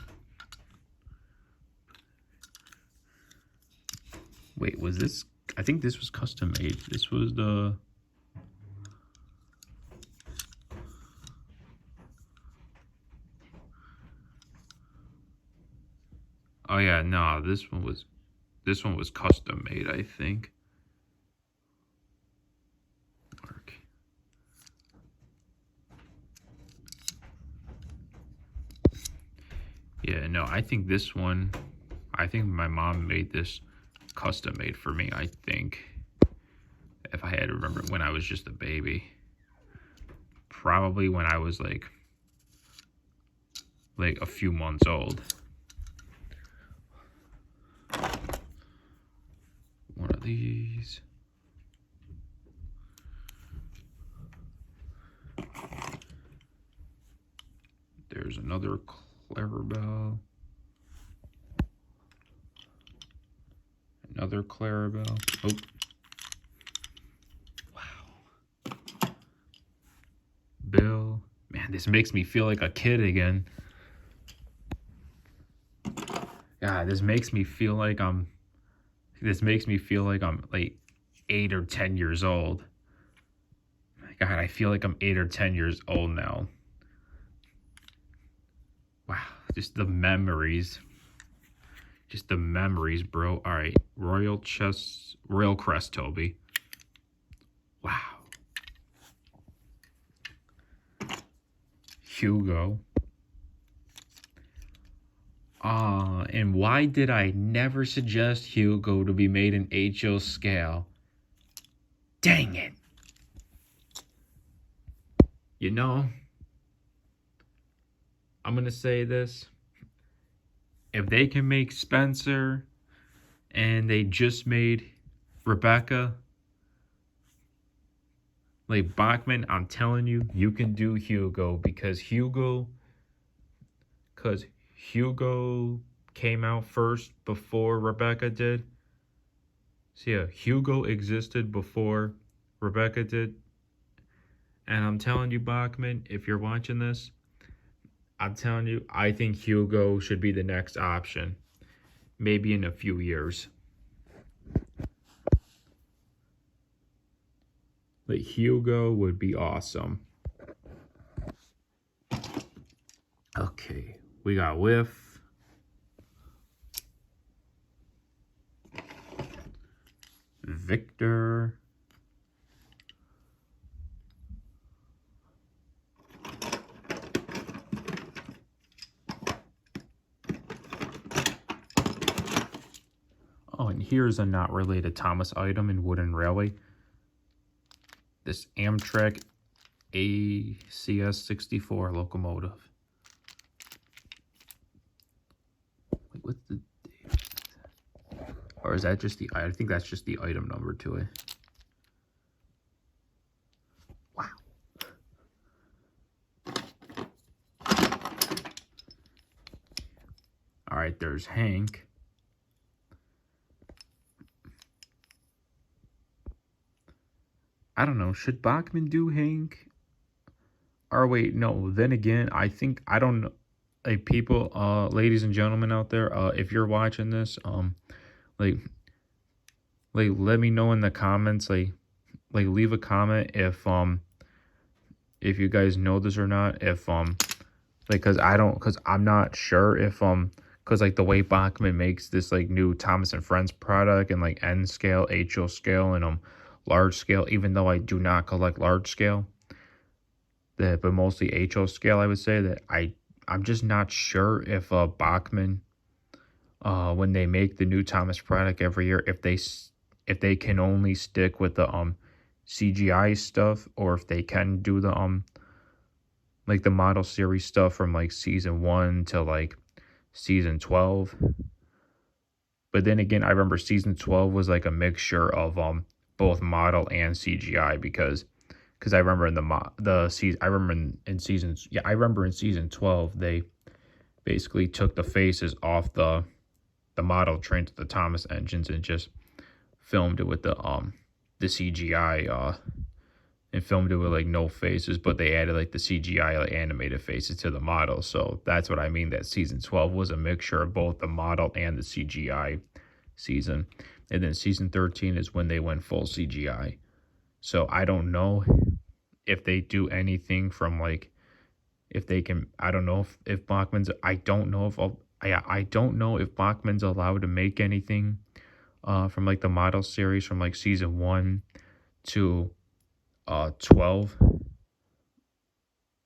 A: Wait, was this? I think this was custom made. This was the. Oh yeah, no, this one was custom made, I think. Yeah, no, I think this one, I think my mom made this custom made for me, I think. If I had to remember when I was just a baby. Probably when I was like a few months old. One of these. There's another Clarabelle. Another Clarabelle. Oh. Wow. Bill. Man, this makes me feel like a kid again. God, this makes me feel like I'm like 8 or 10 years old. God, I feel like I'm 8 or 10 years old now. Wow, just the memories. Just the memories, bro. All right, Royal Crest, Toby. Wow. Hugo. And why did I never suggest Hugo to be made in HO scale? Dang it. You know, I'm going to say this. If they can make Spencer and they just made Rebecca, like Bachman, I'm telling you, you can do Hugo because Hugo came out first before Rebecca did. So yeah, Hugo existed before Rebecca did. And I'm telling you, Bachman, if you're watching this, I'm telling you, I think Hugo should be the next option. Maybe in a few years. Like, Hugo would be awesome. Okay, we got Whiff. Victor. Oh, and here's a not related Thomas item in Wooden Railway. This Amtrak ACS 64 locomotive. Wait, what's the date? Or is that just the, I think that's just the item number to it. Wow. All right, there's Hank. I don't know. Should Bachman do Hank? Or wait, no. Then again, I think, I don't know. Like, people, ladies and gentlemen out there, if you're watching this, like let me know in the comments, like leave a comment if you guys know this or not, if like, cause I'm not sure if cause like the way Bachman makes this like new Thomas and Friends product and like N scale, HO scale, and large scale, even though I do not collect large scale, but mostly HO scale, I would say that I'm just not sure if Bachman, when they make the new Thomas product every year, if they can only stick with the CGI stuff, or if they can do the like the model series stuff from like season 1 to like season 12. But then again, I remember season 12 was like a mixture of both model and CGI because I remember I remember in season 12 they basically took the faces off the model train to the Thomas engines and just filmed it with the CGI and filmed it with like no faces, but they added like the CGI like animated faces to the model. So that's what I mean, that season 12 was a mixture of both the model and the CGI season. And then season 13 is when they went full CGI. So I don't know if they do anything from like, if they can, I don't know if Bachman's, I don't know if I don't know if Bachman's allowed to make anything from like the model series from like season 1 to 12,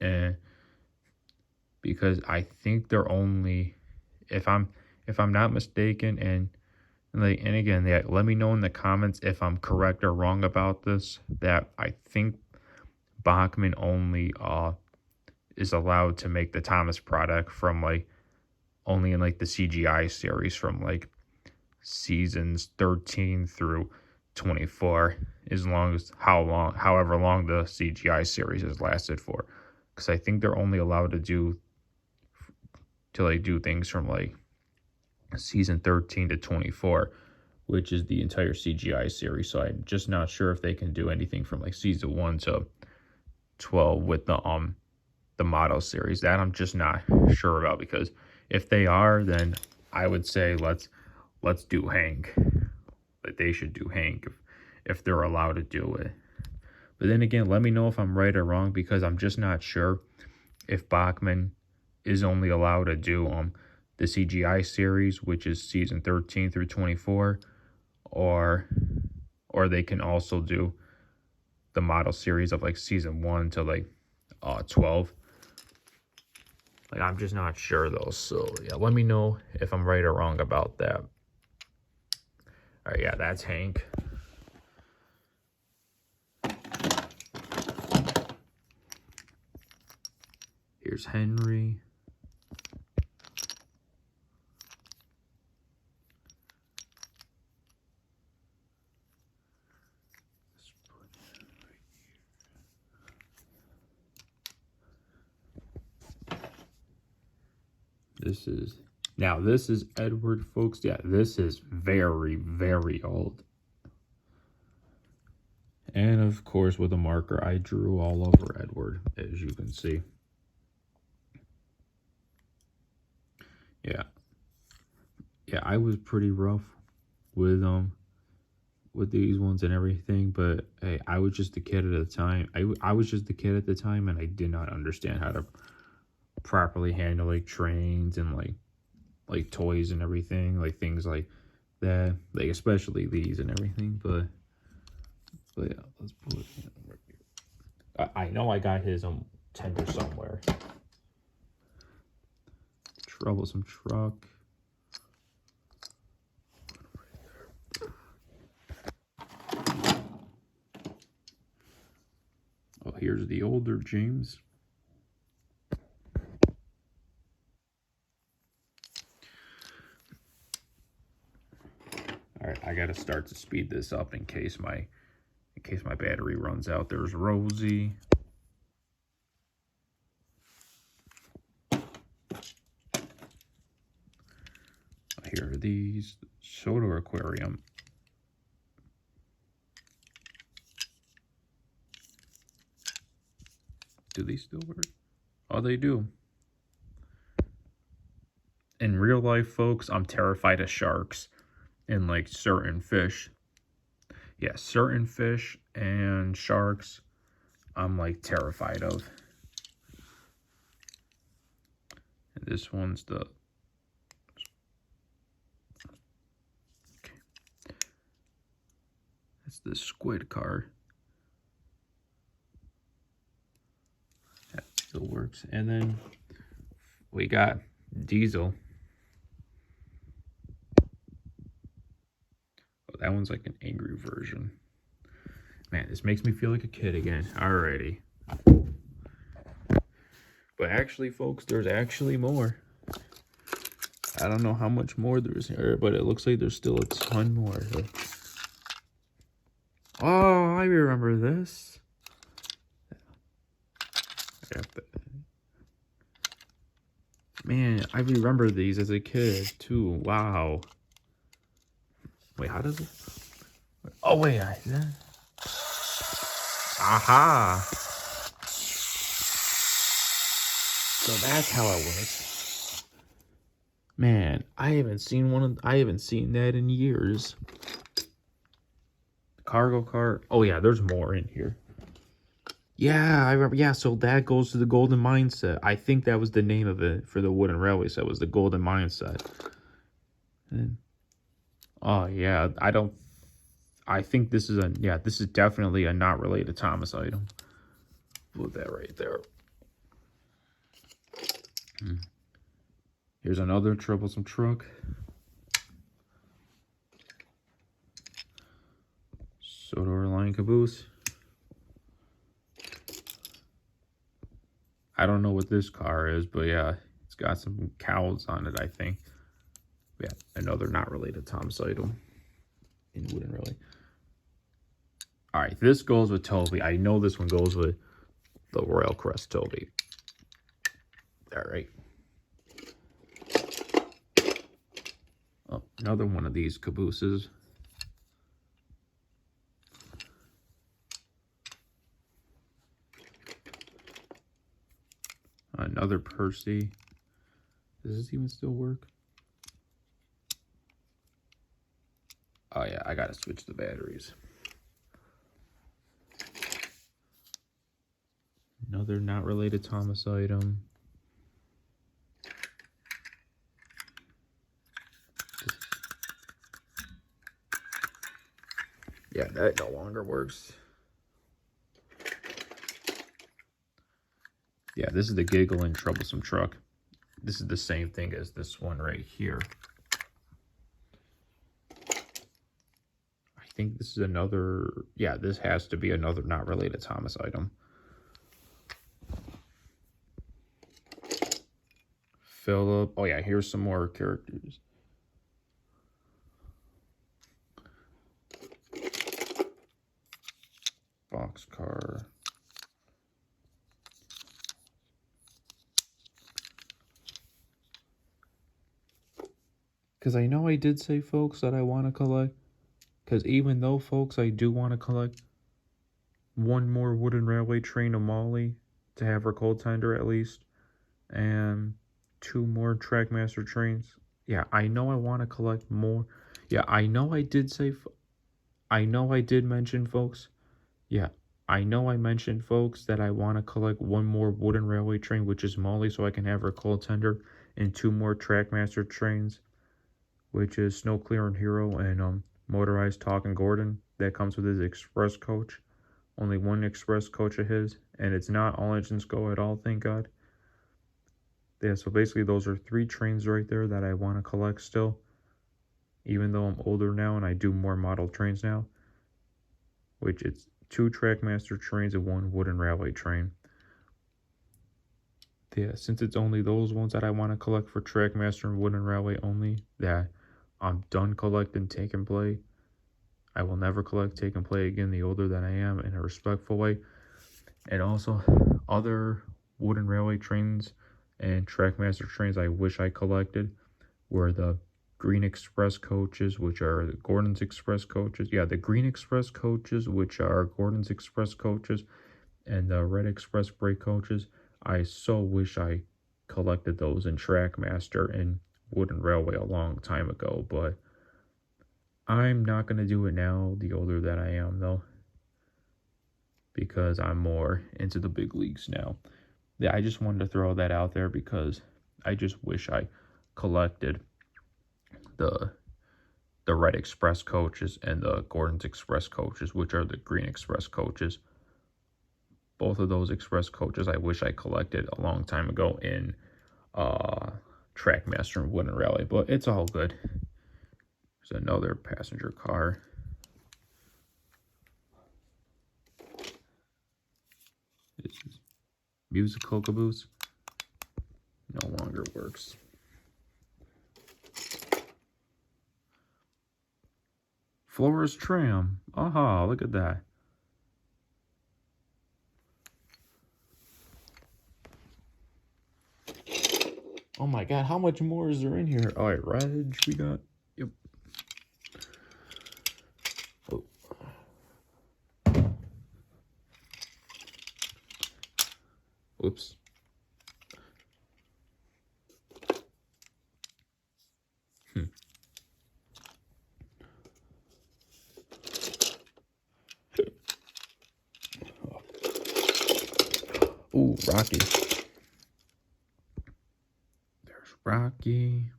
A: and because I think they're only, if I'm not mistaken, and again, yeah, let me know in the comments if I'm correct or wrong about this, that I think Bachman only is allowed to make the Thomas product from like only in like the CGI series from like seasons 13 through 24, as long as however long the CGI series has lasted for, because I think they're only allowed to do things from like season 13 to 24, which is the entire CGI series. So I'm just not sure if they can do anything from like season 1 to 12 with the model series. That I'm just not sure about, because if they are, then I would say let's do Hank. Like they should do Hank if they're allowed to do it. But then again, let me know if I'm right or wrong, because I'm just not sure if Bachman is only allowed to do the CGI series, which is season 13 through 24, or they can also do the model series of like season 1 to like 12. Like I'm just not sure though. So yeah, let me know if I'm right or wrong about that. All right, yeah, that's Hank. Here's Henry. This is Edward, folks. Yeah, this is very, very old. And of course, with a marker, I drew all over Edward, as you can see. Yeah, I was pretty rough with these ones and everything, but hey, I was just a kid at the time. I was just a kid at the time, and I did not understand how to properly handle like trains and like toys and everything, like things like that, like especially these and everything. But yeah, let's put it right here. I know I got his tender somewhere. Troublesome truck. Oh, here's the older James. All right, I gotta start to speed this up in case my battery runs out. There's Rosie. Here are these. Soda Aquarium. Do these still work? Oh, they do. In real life, folks, I'm terrified of sharks and like certain fish. Yeah, certain fish and sharks I'm like terrified of. And this one's the... Okay. That's the squid car. That still works. And then we got Diesel. Oh, that one's like an angry version. Man, this makes me feel like a kid again. Alrighty. But actually, folks, there's actually more. I don't know how much more there is here, but it looks like there's still a ton more. Oh, I remember this. Man, I remember these as a kid, too. Wow. Wait, how does it... Oh, wait. Aha. So that's how it works. Man, I haven't seen that in years. Cargo car. Oh yeah, there's more in here. Yeah, I remember. Yeah, so that goes to the golden mindset. I think that was the name of it for the wooden railway set, was the golden mindset. And, oh yeah, I think this is this is definitely a not related Thomas item. Put that right there. Here's another troublesome truck. Sodor line caboose. I don't know what this car is, but yeah, it's got some cows on it, I think. Yeah, another not related Thomas item in wooden railway. All right, this goes with Toby. I know this one goes with the Royal Crest Toby. All right. Oh, another one of these cabooses. Another Percy. Does this even still work? Oh yeah, I gotta switch the batteries. Another not related Thomas item. Yeah, that no longer works. Yeah, this is the giggling troublesome truck. This is the same thing as this one right here. I think this is another, yeah, this has to be another not related Thomas item. Philip. Oh yeah, here's some more characters. Boxcar. Because I know I did say, folks, that I want to collect. Because even though, folks, I do want to collect one more wooden railway train of Molly to have her cold tender at least, and 2 more Trackmaster trains. Yeah, I know I want to collect more. Yeah, I know I did say, I know I did mention, folks. Yeah, I know I mentioned, folks, that I want to collect one more wooden railway train, which is Molly, so I can have her cold tender, and 2 more Trackmaster trains, which is Snow Clear and Hero, and motorized Talking Gordon. That comes with his express coach. Only one express coach of his, and it's not all engines go at all, thank God. Yeah, so basically those are 3 trains right there that I want to collect still, even though I'm older now and I do more model trains now, which it's 2 Trackmaster trains and 1 wooden railway train. Yeah, since it's only those ones that I want to collect for Trackmaster and wooden railway only, that I'm done collecting Take and Play. I will never collect Take and Play again the older that I am, in a respectful way. And also other wooden railway trains and Trackmaster trains I wish I collected were the Green Express coaches, which are the Gordon's Express coaches. Yeah, the Green Express coaches, which are Gordon's Express coaches, and the Red Express brake coaches. I so wish I collected those in Trackmaster and Wooden Railway a long time ago, but I'm not going to do it now, the older that I am, though, because I'm more into the big leagues now. Yeah, I just wanted to throw that out there because I just wish I collected the Red Express coaches and the Gordon's Express coaches, which are the Green Express coaches. Both of those Express coaches I wish I collected a long time ago in Trackmaster and Wooden Rally, but it's all good. There's another passenger car. This is musical caboose. No longer works. Flores tram. Aha, look at that. Oh my god, how much more is there in here? All right, Reg, we got. Yep. Oh. Whoops. Ooh, Rocky. There's Rocky.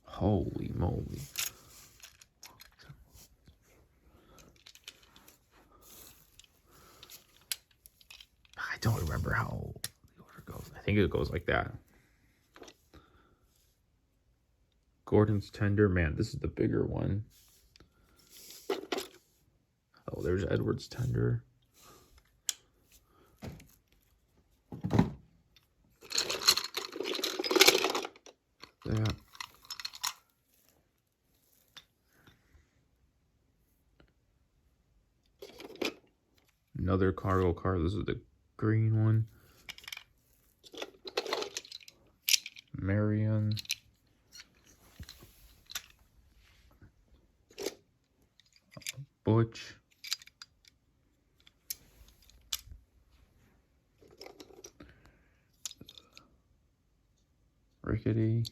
A: Holy moly. I don't remember how the order goes. I think it goes like that. Gordon's Tender. Man, this is the bigger one. Oh, there's Edward's Tender. Yeah. Another cargo car. This is the green one. Marion. Butch. Rickety.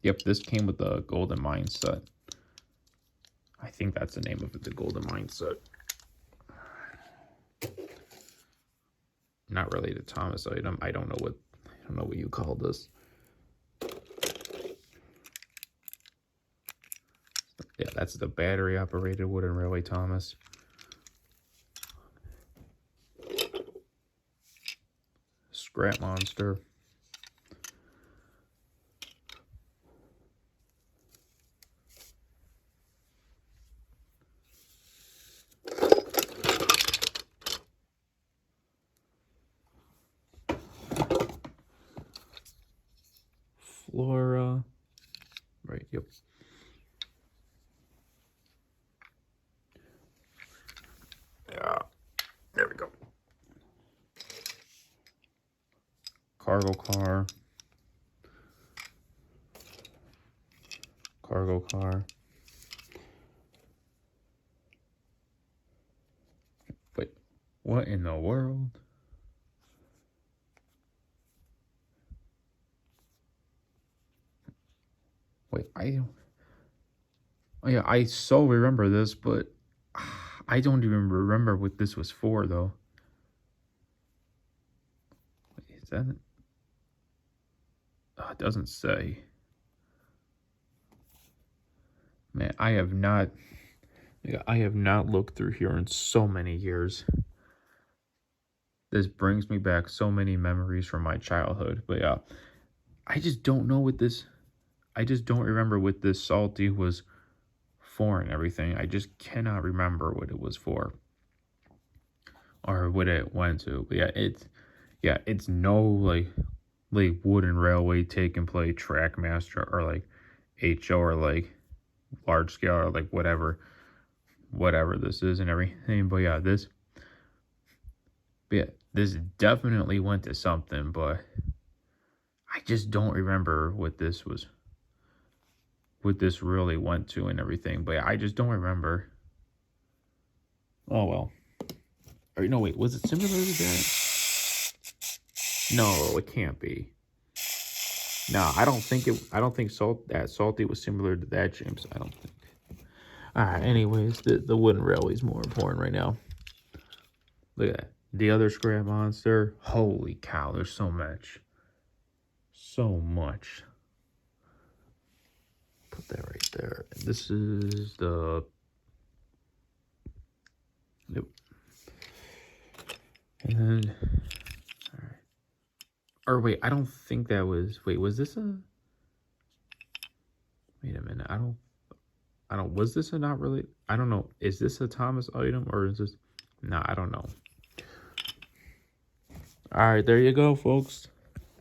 A: Yep, this came with the Golden Mine set. I think that's the name of it, the Golden Mine set. Not really the Thomas item. I don't know what you call this. Yeah, that's the battery operated wooden railway Thomas. Scrap Monster. Flora. Right, yep. Yeah, there we go. Cargo car. Cargo car. Wait, what in the world? Wait, oh yeah, I so remember this, but I don't even remember what this was for, though. Wait, is that it? Oh, it doesn't say. Man, I have not looked through here in so many years. This brings me back so many memories from my childhood. But yeah, I just don't know what this... I just don't remember what this salty was for and everything. I just cannot remember what it was for. Or what it went to. But yeah, it's no like wooden railway take and play Trackmaster or like HO or like large scale or like whatever this is and everything. But yeah, this definitely went to something, but I just don't remember what this really went to and everything. But yeah, I just don't remember. Oh well. Or no, wait, was it similar to that? No, it can't be. No, I don't think salty was similar to that, James. I don't think. Alright, anyways, the wooden railway is more important right now. Look at that. The other scrap monster. Holy cow, there's so much. So much. Put that right there. This is the... Yep. And then... Alright. Or wait, I don't think that was... Wait, was this a... Wait a minute, I don't... Was this a not really... I don't know. Is this a Thomas item or is this... Nah, I don't know. Alright, there you go, folks.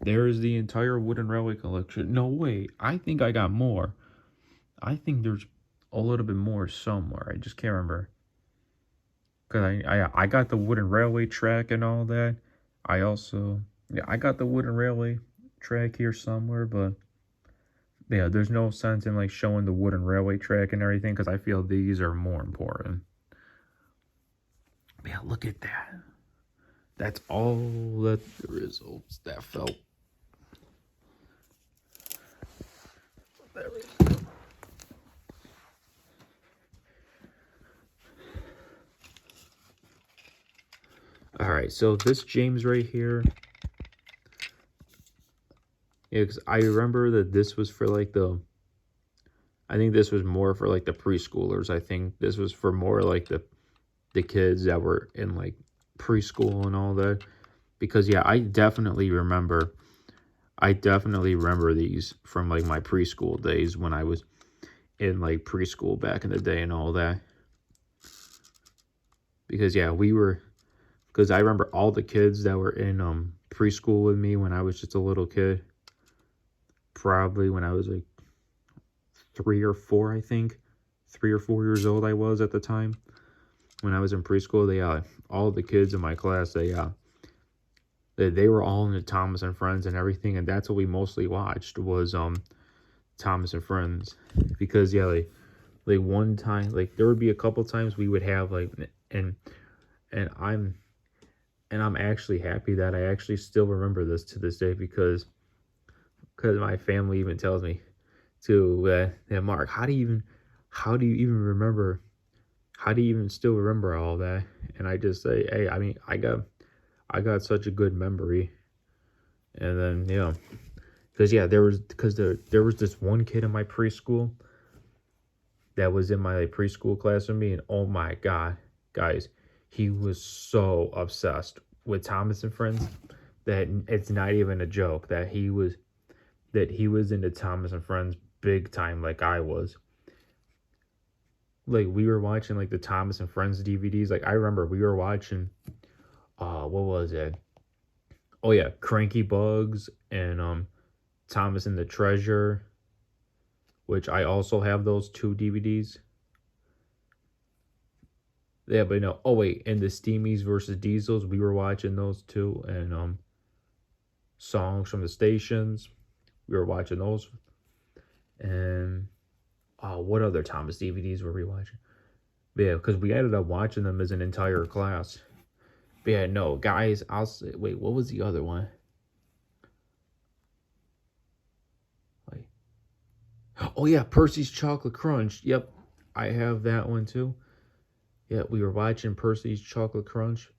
A: There is the entire wooden railway collection. No, wait. I think I got more. I think there's a little bit more somewhere. I just can't remember. Because I got the wooden railway track and all that. I also... Yeah, I got the wooden railway track here somewhere, but... Yeah, there's no sense in like showing the wooden railway track and everything because I feel these are more important. Yeah, look at that. That's all that there is. Oh, that felt. There we go. All right, so this James right here, yeah, 'cause I remember that this was for like I think this was more for like the preschoolers. I think this was for more like the kids that were in like preschool and all that. Because yeah, I definitely remember these from like my preschool days when I was in like preschool back in the day and all that. Because yeah, because I remember all the kids that were in preschool with me when I was just a little kid. Probably when I was like 3 or 4, I think. 3 or 4 years old I was at the time. When I was in preschool, all the kids in my class, they were all into Thomas and Friends and everything, and that's what we mostly watched was Thomas and Friends. Because yeah, like one time, like there would be a couple times we would have like and I'm actually happy that I actually still remember this to this day because my family even tells me to Mark, how do you even remember, how do you even still remember all that? And I just say, hey, I mean, I got such a good memory. And then yeah, because yeah, there was this one kid in my preschool that was in my like, preschool class with me, and oh my god, guys, he was so obsessed with Thomas and Friends that it's not even a joke that he was into Thomas and Friends big time like I was. Like we were watching like the Thomas and Friends DVDs. Like I remember we were watching what was it? Oh yeah, Cranky Bugs and Thomas and the Treasure, which I also have those 2 DVDs. Yeah, but no. Oh wait, and the Steamies versus Diesels, we were watching those too, and songs from the stations, we were watching those, and what other Thomas DVDs were we watching? But yeah, because we ended up watching them as an entire class. But yeah, no, guys, I'll say. Wait, what was the other one? Like, oh yeah, Percy's Chocolate Crunch. Yep, I have that one too. Yeah, we were watching Percy's Chocolate Crunch.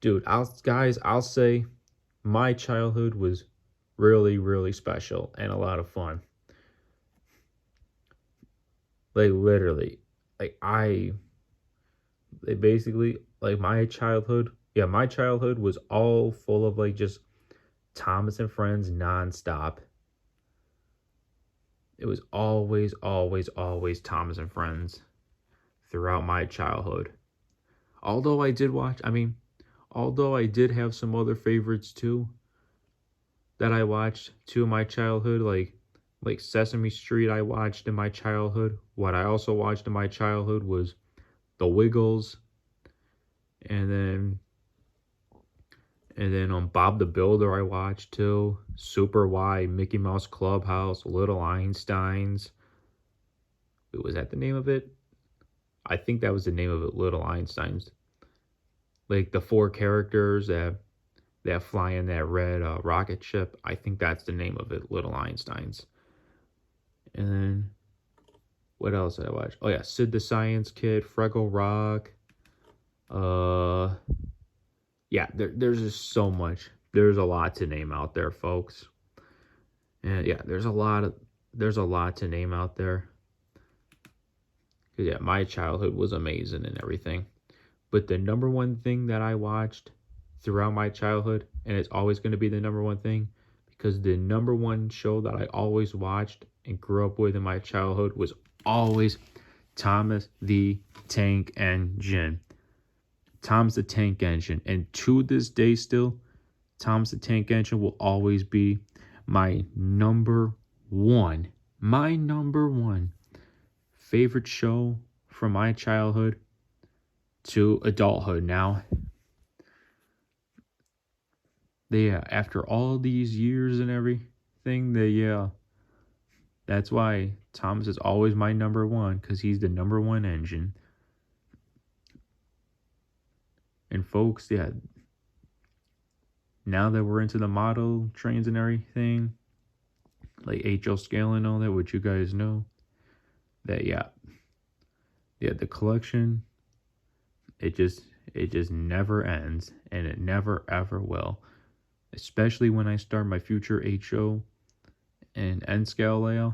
A: Dude, I'll say my childhood was really, really special and a lot of fun. Like literally, like they basically like my childhood was all full of like just Thomas and Friends nonstop. It was always, always, always Thomas and Friends throughout my childhood. Although I did watch, I mean, although I did have some other favorites too that I watched too in my childhood, like Sesame Street I watched in my childhood. What I also watched in my childhood was The Wiggles, and Bob the Builder I watched too. Super Y, Mickey Mouse Clubhouse, Little Einsteins. Was that the name of it? I think that was the name of it, Little Einsteins. Like the 4 characters that fly in that red rocket ship. I think that's the name of it, Little Einsteins. And then what else did I watch? Oh yeah, Sid the Science Kid, Fraggle Rock. Yeah, there's just so much. There's a lot to name out there, folks. And yeah, there's a lot to name out there. Yeah, my childhood was amazing and everything. But the number one thing that I watched throughout my childhood, and it's always going to be the number one thing, because the number one show that I always watched and grew up with in my childhood was always Thomas the Tank Engine. Thomas the Tank Engine. And to this day still, Thomas the Tank Engine will always be my number one favorite show from my childhood to adulthood now. Yeah, after all these years and everything, that's why Thomas is always my number one, because he's the number one engine. And folks, yeah, now that we're into the model trains and everything, like HL scale and all that, which you guys know, that yeah, the collection, it it just never ends, and it never ever will. Especially when I start my future HO and N scale layout.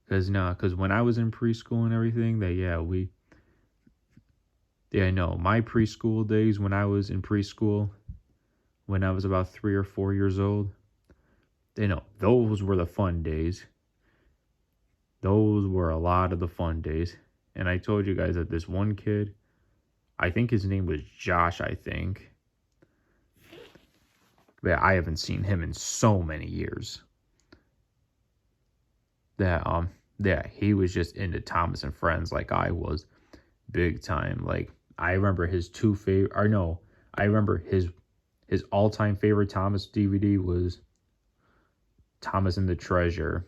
A: Because when I was in preschool and everything, no, my preschool days when I was in preschool, when I was about 3 or 4 years old, those were the fun days. Those were a lot of the fun days. And I told you guys that this one kid, I think his name was Josh, I think. But I haven't seen him in so many years. He was just into Thomas and Friends like I was, big time. Like I remember his I remember his all-time favorite Thomas DVD was Thomas and the Treasure.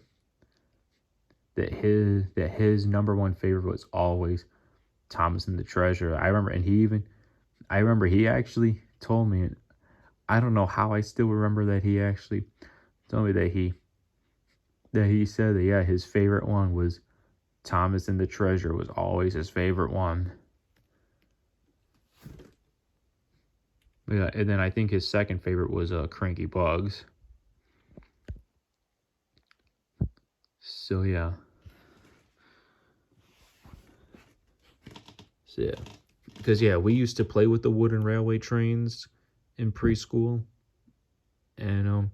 A: That his number one favorite was always Thomas and the Treasure. I remember he actually told me, I don't know how I still remember that he actually told me that he said that his favorite one was Thomas and the Treasure was always his favorite one. Yeah, and then I think his second favorite was Cranky Bugs. So yeah. Because we used to play with the wooden railway trains in preschool, and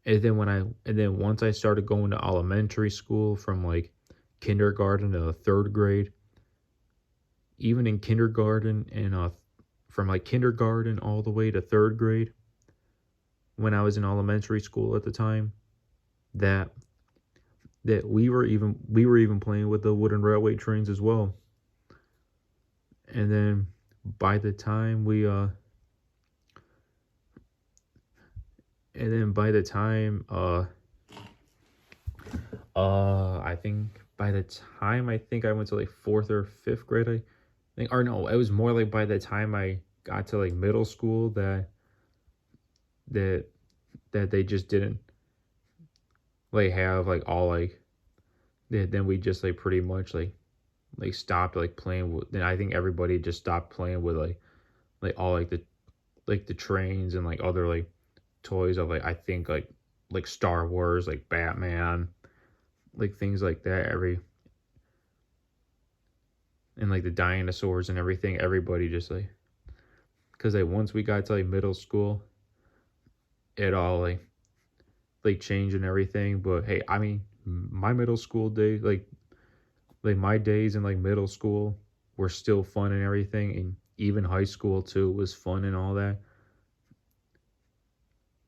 A: then once I started going to elementary school from like kindergarten to third grade, even in kindergarten and from like kindergarten all the way to third grade, when I was in elementary school at the time, that we were even playing with the wooden railway trains as well. And then by the time I think by the time I went to like fourth or fifth grade, I think, or no, it was more like by the time I got to like middle school that they just didn't like have like all like then we just like pretty much like stopped like playing with. Then I think everybody just stopped playing with like all like the trains and like other like toys of like I think like Star Wars, like Batman, like things like that. And like the dinosaurs and everything. Everybody just like, because like once we got to like middle school, it all like changed and everything. But hey, I mean, my middle school days, like my days in like middle school were still fun and everything, and even high school too was fun and all that.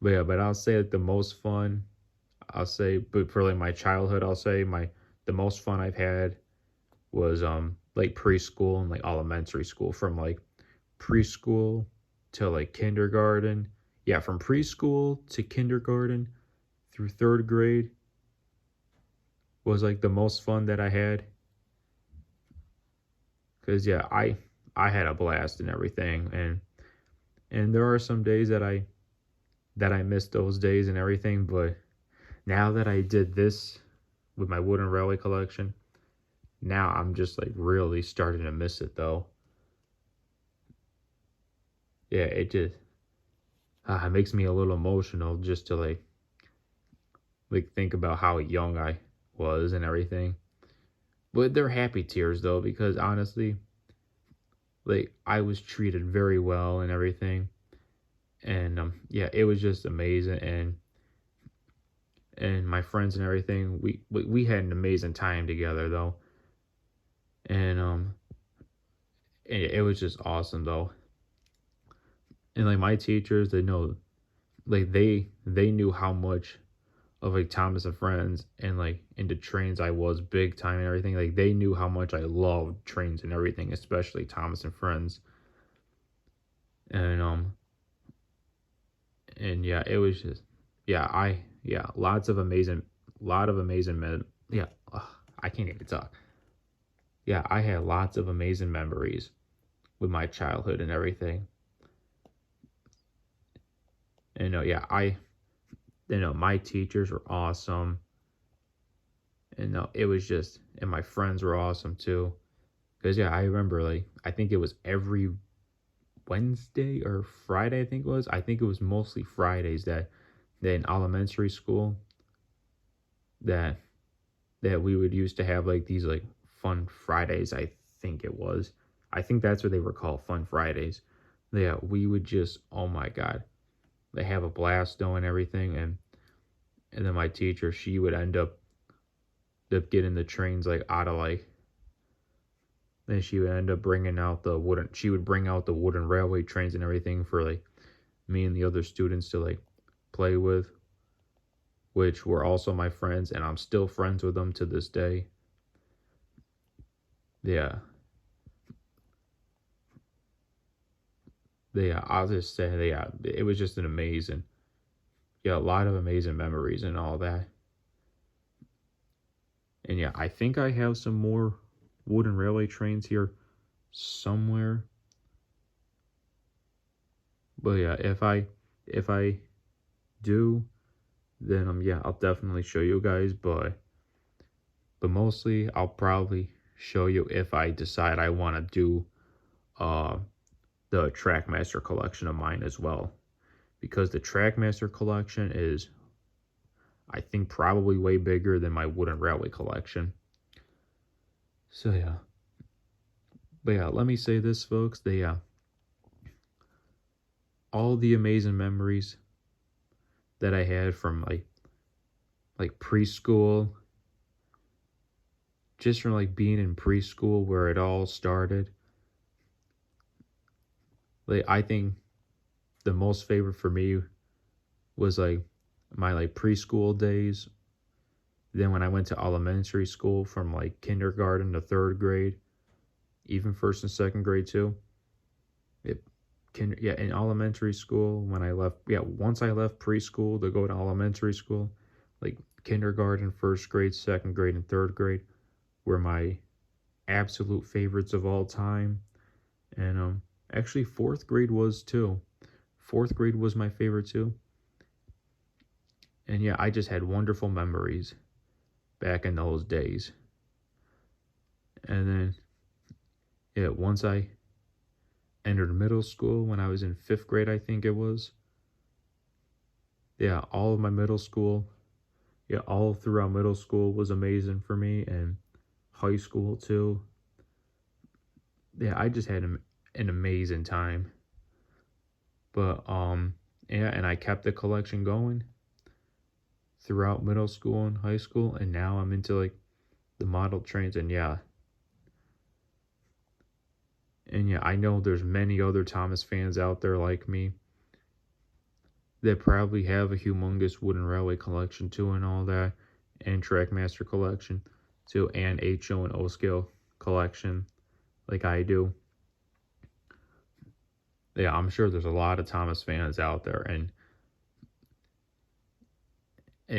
A: But I'll say like the most fun, but for like my childhood, I'll say the most fun I've had was like preschool and like elementary school. From like preschool to like kindergarten. Yeah, from preschool to kindergarten through third grade was like the most fun that I had. Because I had a blast and everything, and there are some days that I missed those days and everything. But now that I did this with my wooden railway collection, now I'm just like really starting to miss it though. Yeah, it just it makes me a little emotional just to like think about how young I was and everything. But they're happy tears though, because honestly, like I was treated very well and everything. And it was just amazing. And my friends and everything, we had an amazing time together though. And it was just awesome though. And like my teachers, they know, like they knew how much of like Thomas and Friends and like into trains I was big time and everything. Like they knew how much I loved trains and everything, especially Thomas and Friends. And it was just lot of amazing men. Yeah, I can't even talk. Yeah, I had lots of amazing memories with my childhood and everything. And my teachers were awesome. And it was just, and my friends were awesome too. Because yeah, I remember like I think it was every Wednesday or Friday. I think it was mostly Fridays that in elementary school that we would used to have like these like fun Fridays. I think it was. I think that's what they were called, fun Fridays. Yeah, we would just, oh my god, they have a blast doing everything, and then my teacher, she would end up getting the trains like out of like, then she would end up bringing out the wooden, she would bring out the wooden railway trains and everything for like me and the other students to like play with, which were also my friends, and I'm still friends with them to this day. Yeah, I'll just say, yeah, it was just an amazing, yeah, a lot of amazing memories and all that. And yeah, I think I have some more wooden railway trains here somewhere. But yeah, if I do, then yeah, I'll definitely show you guys. But mostly I'll probably show you if I decide I want to do uh the Trackmaster collection of mine as well, because the Trackmaster collection is, I think, probably way bigger than my wooden railway collection. So yeah, but yeah, let me say this, folks. They all the amazing memories that I had from like preschool, just from like being in preschool where it all started. Like I think the most favorite for me was like my like preschool days. Then when I went to elementary school from like kindergarten to third grade, even first and second grade too. It yeah, in elementary school when I left, yeah, once I left preschool to go to elementary school, like kindergarten, first grade, second grade, and third grade were my absolute favorites of all time. And actually fourth grade was too. Fourth grade was my favorite too. And yeah, I just had wonderful memories back in those days. And then yeah, once I entered middle school when I was in fifth grade, I think it was. Yeah, all of my middle school, yeah, all throughout middle school was amazing for me, and high school too. Yeah, I just had an amazing time. But yeah, and I kept the collection going throughout middle school and high school, and now I'm into like the model trains, and yeah, I know there's many other Thomas fans out there like me that probably have a humongous wooden railway collection too, and all that, and Trackmaster collection too, and HO and O scale collection like I do. Yeah, I'm sure there's a lot of Thomas fans out there, and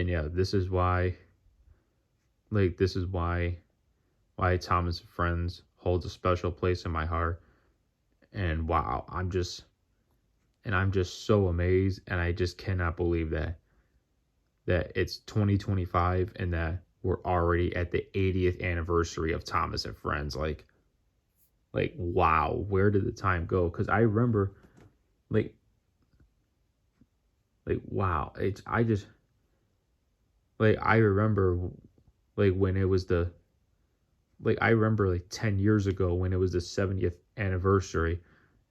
A: yeah, this is why, like, this is why Thomas and Friends holds a special place in my heart. And wow, I'm just so amazed, and I just cannot believe that it's 2025 and that we're already at the 80th anniversary of Thomas and Friends. Like wow, where did the time go? Because I remember, like wow, it's I just like I remember like when it was the like I remember like 10 years ago when it was the 70th anniversary,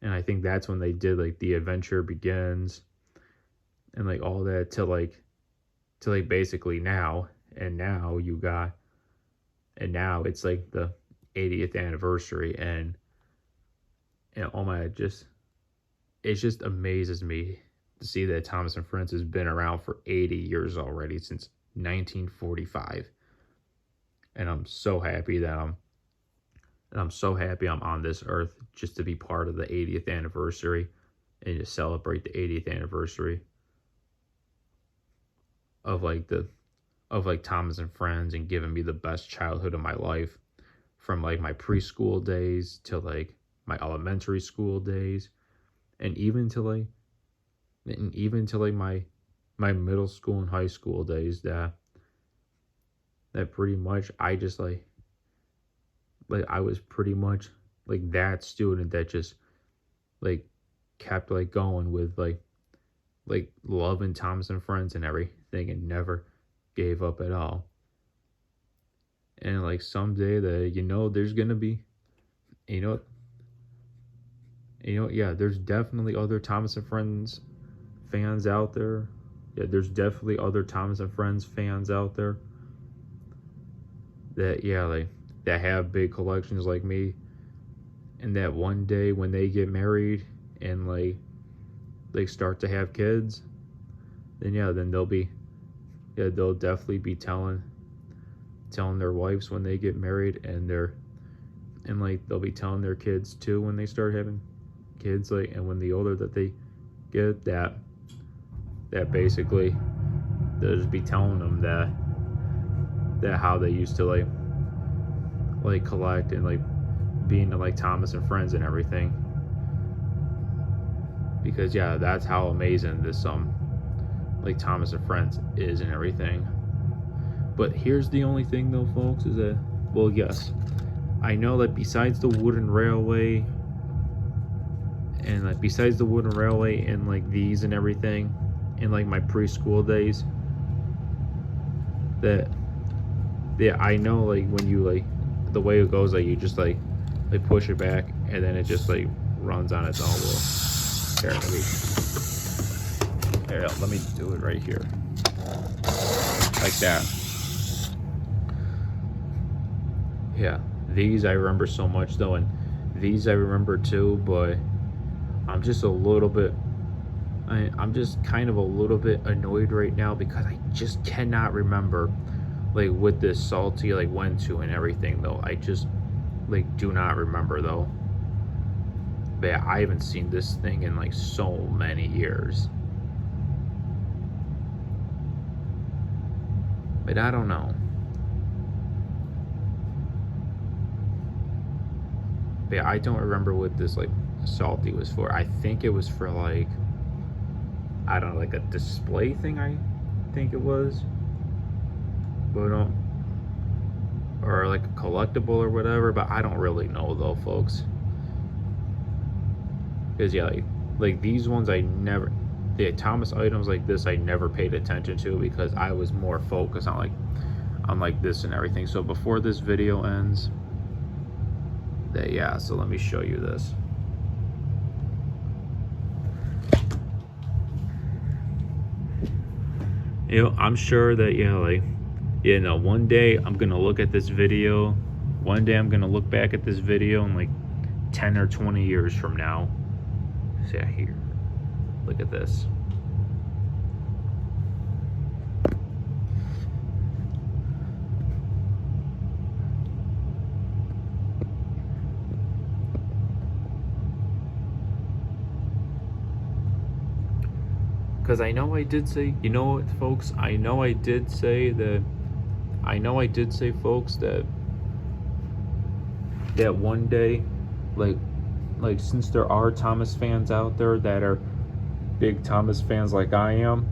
A: and I think that's when they did like the adventure begins and like all that to like basically now, and now you got, and now it's like the 80th anniversary, and oh my, just it just amazes me to see that Thomas and Friends has been around for 80 years already, since 1945. And I'm so happy I'm on this earth just to be part of the 80th anniversary and to celebrate the 80th anniversary of like the of like Thomas and Friends, and giving me the best childhood of my life, from like my preschool days to like my elementary school days, and even to like my middle school and high school days, that pretty much I just like like I was pretty much like that student that just like kept like going with like loving Thomas and Friends and everything and never gave up at all. And like someday that there's gonna be you know yeah, there's definitely other Thomas and Friends fans out there. Yeah, there's definitely other Thomas and Friends fans out there that like that have big collections like me, and that one day when they get married and like start to have kids, then they'll definitely be telling their wives when they get married, and like they'll be telling their kids too when they start having kids, like, and when the older that they get, that basically they'll just be telling them that how they used to like collect and like being like Thomas and Friends and everything, because yeah, that's how amazing this like Thomas and Friends is and everything. But here's the only thing though, folks, is that, well, yes, I know that besides the wooden railway and like these and everything in like my preschool days, that yeah, I know like when you like the way it goes, like you just like push it back and then it just like runs on its own. Well, here, let me do it right here, like that. Yeah, these I remember so much though, and these I remember too, but I'm just a little bit I'm just kind of a little bit annoyed right now because I just cannot remember like what this salty like went to and everything though. I just like do not remember though. But yeah, I haven't seen this thing in like so many years. But I don't know. But yeah, I don't remember what this like salty was for. I think it was for like, I don't know, like a display thing, I think it was. But or like a collectible or whatever, but I don't really know though, folks. Because yeah, like these ones I never, the Thomas items like this I never paid attention to because I was more focused on like this and everything. So before this video ends, so let me show you this. I'm sure that one day I'm gonna look at this video. One day I'm gonna look back at this video in like 10 or 20 years from now. See here, look at this. Because I know I did say, folks, I know I did say, folks, that one day, like since there are Thomas fans out there that are big Thomas fans like I am,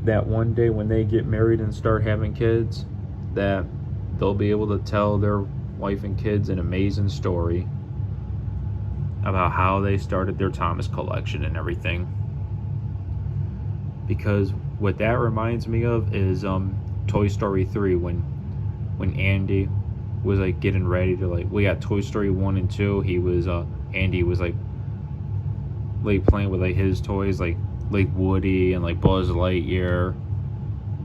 A: that one day when they get married and start having kids, that they'll be able to tell their wife and kids an amazing story about how they started their Thomas collection and everything. Because what that reminds me of is Toy Story 3, when Andy was like getting ready to Toy Story 1 and 2, he was Andy was like playing with like his toys like Woody and like Buzz Lightyear.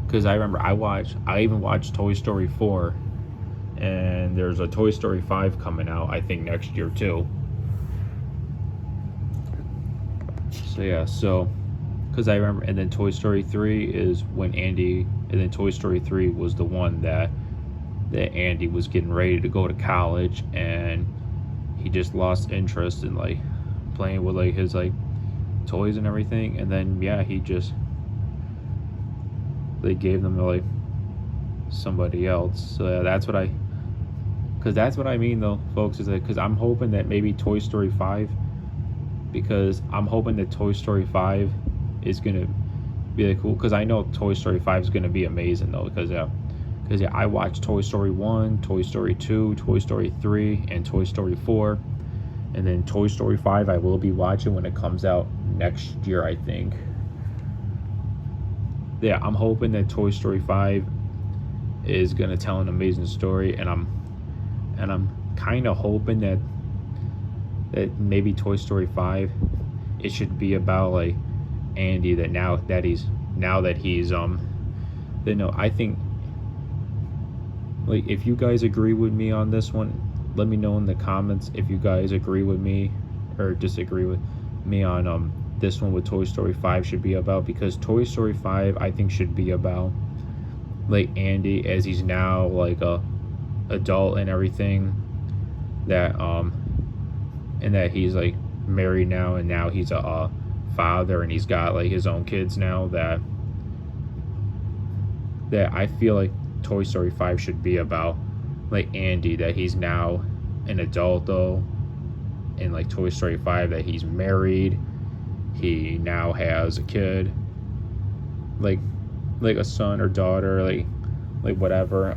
A: Because I remember I even watched Toy Story 4, and there's a Toy Story 5 coming out I think next year too. So yeah, because I remember, and then Toy Story 3 is when and then Toy Story 3 was the one that Andy was getting ready to go to college, and he just lost interest in like playing with like his like toys and everything, and then they gave them to like somebody else. So yeah, that's what I mean though, folks, is that because I'm hoping that maybe Toy Story 5, because I'm hoping that Toy Story 5 is gonna be like cool, because I know Toy Story 5 is gonna be amazing though, because Because yeah, I watched Toy Story 1, Toy Story 2, Toy Story 3, and Toy Story 4. And then Toy Story 5 I will be watching when it comes out next year, I think. Yeah, I'm hoping that Toy Story 5 is going to tell an amazing story, and I'm kind of hoping that maybe Toy Story 5 it should be about like Andy, that he's you know, I think, like, if you guys agree with me on this one, let me know in the comments if you guys agree with me or disagree with me on this one, what Toy Story 5 should be about. Because Toy Story 5 I think should be about like Andy as he's now like a adult and everything, that and that he's like married now, and now he's a father, and he's got like his own kids now, that I feel like Toy Story 5 should be about like Andy, that he's now an adult though, in like Toy Story 5 that he's married, he now has a kid, like a son or daughter, like whatever,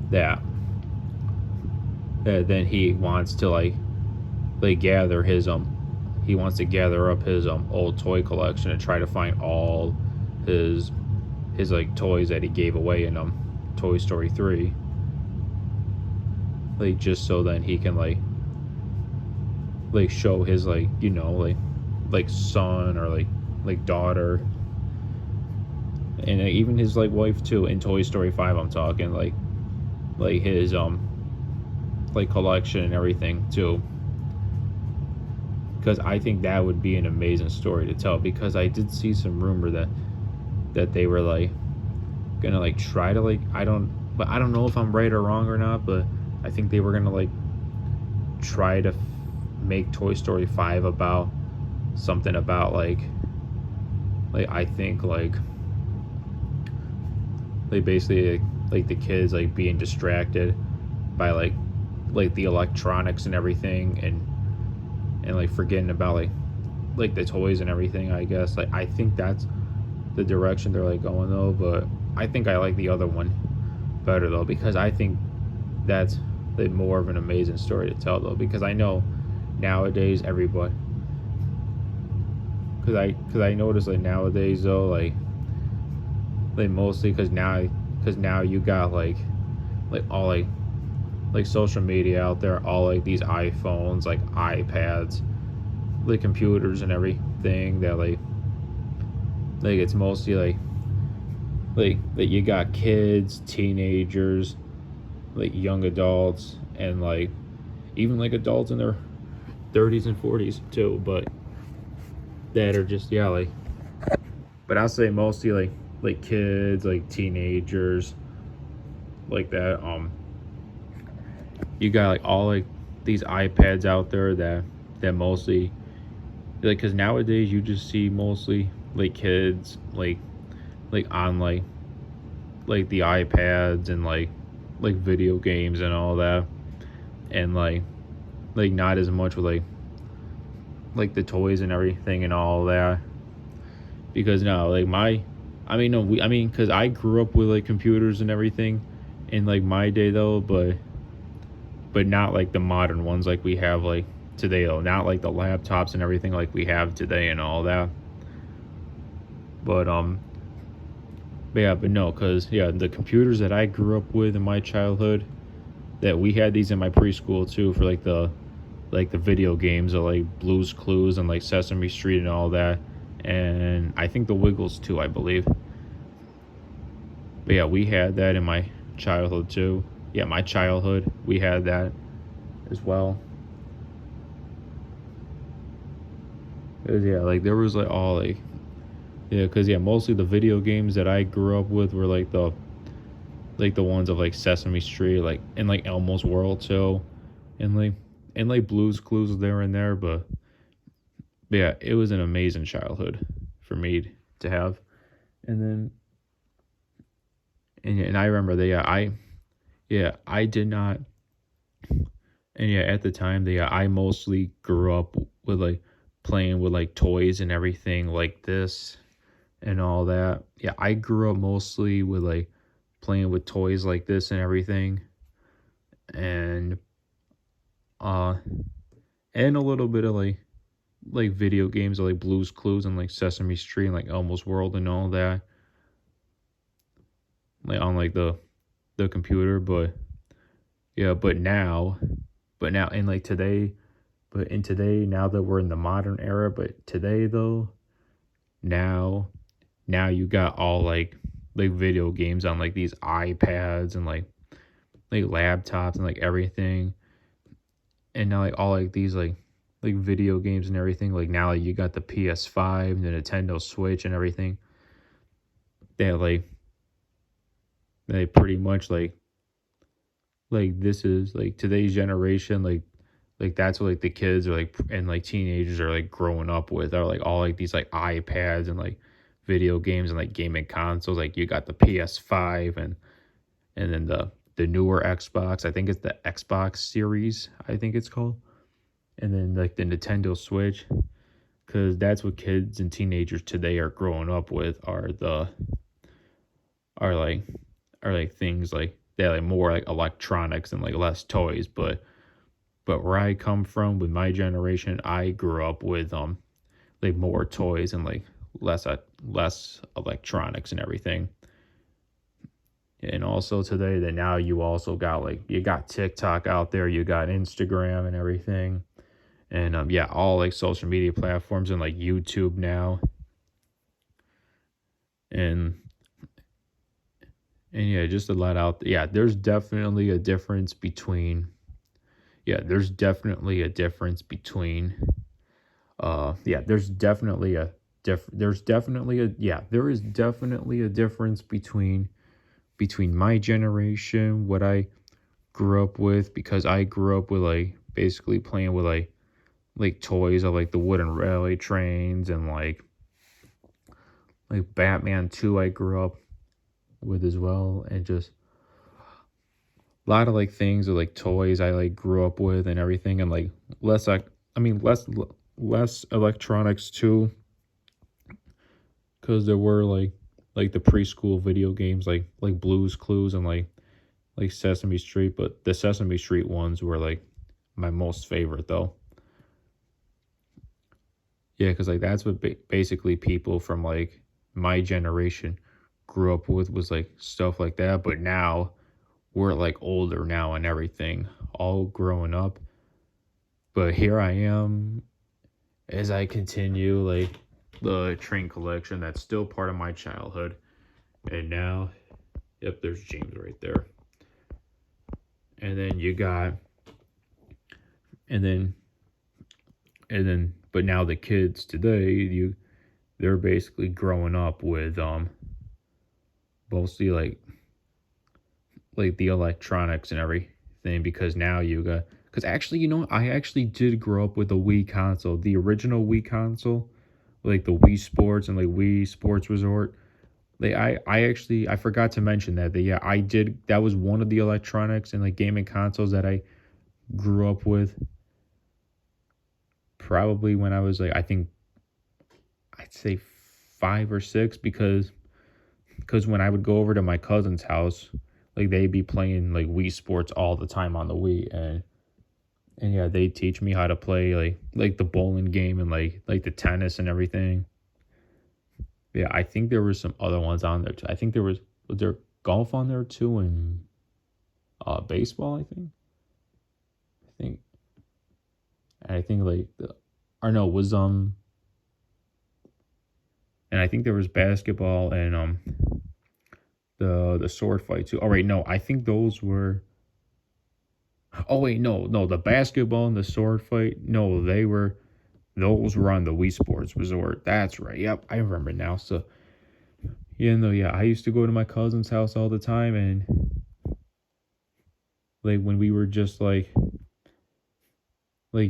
A: that then he wants to like gather his he wants to gather up his old toy collection and try to find all his like toys that he gave away in Toy Story 3, like just so then he can like show his like, you know, like son or like daughter, and even his like wife too in Toy Story 5, I'm talking like his like collection and everything too, because I think that would be an amazing story to tell. Because I did see some rumor that they were like gonna like try to like, I don't know if I'm right or wrong or not, but I think they were gonna like try to make Toy Story 5 about something about like I think like basically like the kids like being distracted by like the electronics and everything, and like forgetting about like the toys and everything, I guess. Like I think that's the direction they're like going though, but I think I like the other one better though, because I think that's the more of an amazing story to tell though, because I know nowadays everybody, because I notice like nowadays though, like mostly because now you got like all like social media out there, all like these iPhones, like iPads, like computers and everything, that like it's mostly like you got kids, teenagers, like young adults, and like even like adults in their 30s and 40s too, but that are just, yeah, like, but I'll say mostly like kids, like teenagers, like that. You got like all like these iPads out there that mostly like, because nowadays you just see mostly like kids like on like the iPads and like video games and all that, and like not as much with like the toys and everything and all that. Because no, like because I grew up with like computers and everything in like my day though, but not like the modern ones like we have like today though, not like the laptops and everything like we have today and all that. But no, because yeah, the computers that I grew up with in my childhood, that we had these in my preschool too, for like the video games of like Blue's Clues and like Sesame Street and all that, and I think the Wiggles too, I believe. But yeah, we had that in my childhood too. Yeah, my childhood, we had that as well. 'Cause yeah, like there was like all like, yeah, because yeah, mostly the video games that I grew up with were like the ones of like Sesame Street, like, and like Elmo's World too, and like Blue's Clues there and there. But yeah, it was an amazing childhood for me to have. And then and I remember that, I did not, and yeah, at the time, I mostly grew up with like playing with like toys and everything like this and all that. Yeah, I grew up mostly with playing with toys like this and everything, and uh and a little bit of like video games like Blue's Clues and like Sesame Street and like Elmo's World and all that, like on like the computer. But yeah, but now and like today, but in today, now that we're in the modern era, but today though, now now you got all like video games on like these iPads and like laptops and like everything. And now like all like these like video games and everything. Like now you got the PS5, the Nintendo Switch and everything. They they pretty much like this is like today's generation, like that's what like the kids are like and like teenagers are like growing up with, are like all like these like iPads and like video games and like gaming consoles. Like you got the PS5 and then the newer Xbox. I think it's the Xbox Series, I think it's called. And then like the Nintendo Switch, because that's what kids and teenagers today are growing up with, are like are like things like they're like more like electronics and like less toys. But where I come from with my generation, I grew up with like more toys and like less electronics and everything. And also today that now you also got like you got TikTok out there, you got Instagram and everything. And yeah, all like social media platforms and like YouTube now. And yeah, just to let out, yeah, there's definitely a difference between, yeah, there's definitely a difference between, yeah, there's definitely a, yeah, there is definitely a difference between my generation, what I grew up with, because I grew up with like basically playing with like toys of like the wooden railway trains and like Batman 2 I grew up with as well, and just a lot of like things or like toys I like grew up with and everything, and like less like I mean less electronics too, because there were like the preschool video games like Blue's Clues and like Sesame Street, but the Sesame Street ones were like my most favorite though. Yeah, because like that's what basically people from like my generation grew up with, was like stuff like that. But now we're like older now and everything, all growing up. But here I am as I continue like the train collection that's still part of my childhood. And now, yep, there's James right there. And then you got, and then, but now the kids today, they're basically growing up with mostly like the electronics and everything, because now you got, because actually, you know, I actually did grow up with a Wii console, the original Wii console, like the Wii Sports and like Wii Sports Resort. Like I actually I forgot to mention that yeah, I did, that was one of the electronics and like gaming consoles that I grew up with, probably when I was like, I think I'd say 5 or 6, because when I would go over to my cousin's house, like they'd be playing like Wii Sports all the time on the Wii, and yeah, they teach me how to play like the bowling game and like the tennis and everything. Yeah, I think there were some other ones on there too. I think was there golf on there too, and baseball. I think like the, or no, was and I think there was basketball and the sword fight too. Oh wait, no, I think those were. Oh wait, no, the basketball and the sword fight. No, those were on the Wii Sports Resort. That's right. Yep, I remember now. So yeah, no, yeah, I used to go to my cousin's house all the time, and like when we were just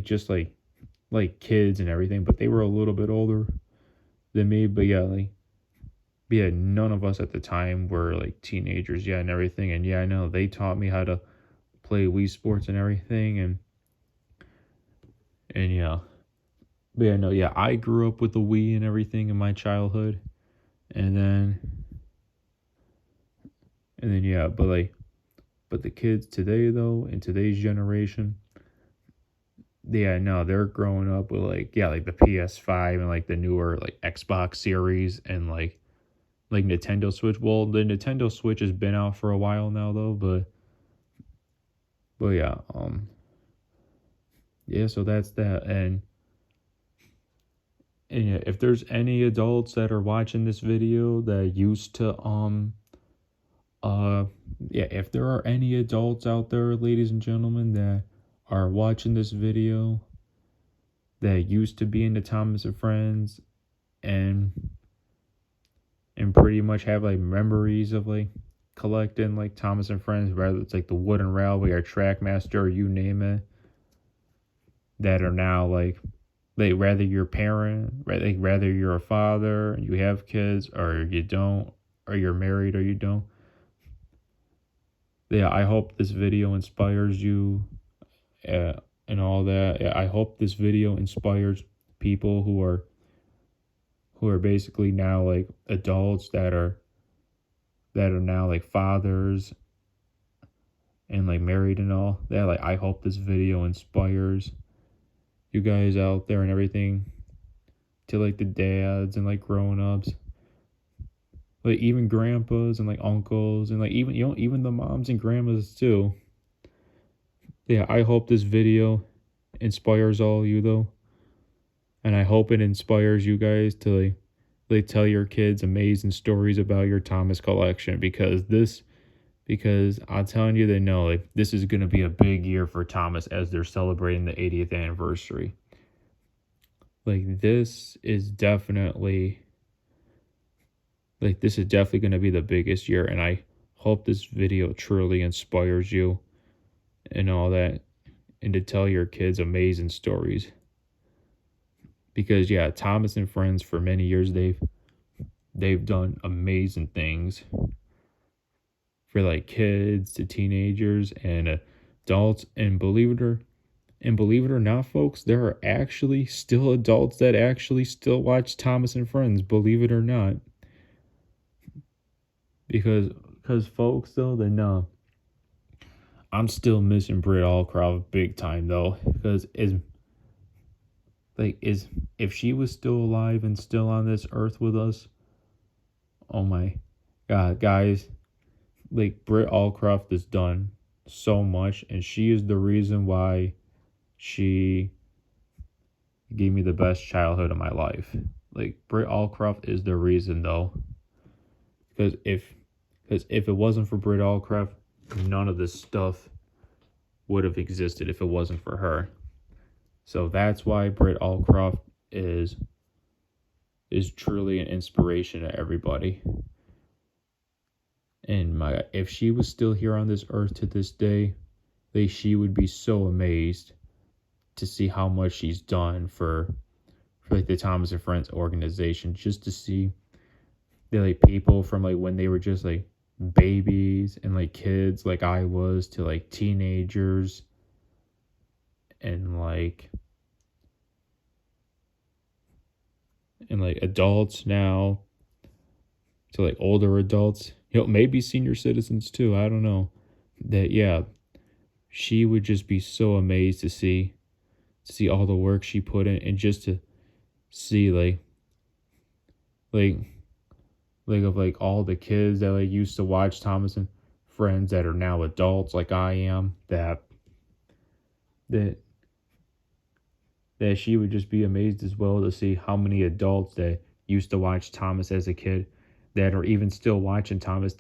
A: just like kids and everything, but they were a little bit older than me. But yeah, yeah, none of us at the time were like teenagers, yeah, and everything. And yeah, I know they taught me how to play Wii Sports and everything, and yeah. But yeah, no, yeah, I grew up with the Wii and everything in my childhood, and And then yeah, but the kids today though, in today's generation, yeah, no, they're growing up with like yeah, like the PS5 and like the newer like Xbox series and like Nintendo Switch. Well, the Nintendo Switch has been out for a while now though, but yeah, yeah, so that's that. And yeah, if there's any adults that are watching this video that used to uh yeah, if there are any adults out there, ladies and gentlemen, that are watching this video that used to be into Thomas and Friends and pretty much have like memories of like collecting like Thomas and Friends, whether it's like the Wooden Railway or Trackmaster or you name it, that are now like rather your parent, right? Like rather you're a father, you have kids, or you don't, or you're married or you don't. Yeah, I hope this video inspires you, uh, and all that. Yeah, I hope this video inspires people who are basically now like adults that are now like fathers and like married and all that. Like I hope this video inspires you guys out there and everything, to like the dads and like grown-ups, like even grandpas and like uncles and like even even the moms and grandmas too. Yeah, I hope this video inspires all you though, and I hope it inspires you guys to like tell your kids amazing stories about your Thomas collection, because I'm telling you, they know like this is gonna be a big year for Thomas as they're celebrating the 80th anniversary. Like this is definitely gonna be the biggest year, and I hope this video truly inspires you and all that, and to tell your kids amazing stories. Because yeah, Thomas and Friends for many years they've done amazing things for like kids to teenagers and adults, and believe it or not, folks, there are actually still adults that actually still watch Thomas and Friends, believe it or not. Because folks though, then I'm still missing Britt Allcroft big time though. Because is if she was still alive and still on this earth with us, oh my god, guys, like Britt Allcroft has done so much, and she is the reason why she gave me the best childhood of my life. Like Britt Allcroft is the reason though. Because if it wasn't for Britt Allcroft, none of this stuff would have existed if it wasn't for her. So that's why Britt Allcroft is truly an inspiration to everybody. And if she was still here on this earth to this day, she would be so amazed to see how much she's done for like the Thomas and Friends organization, just to see the like people from like when they were just like babies and like kids like I was, to like teenagers and like adults now, to like older adults, maybe senior citizens too, I don't know. That yeah, she would just be so amazed to see all the work she put in, and just to see like of like all the kids that like used to watch Thomas and Friends that are now adults like I am, that she would just be amazed as well to see how many adults that used to watch Thomas as a kid that are even still watching Thomas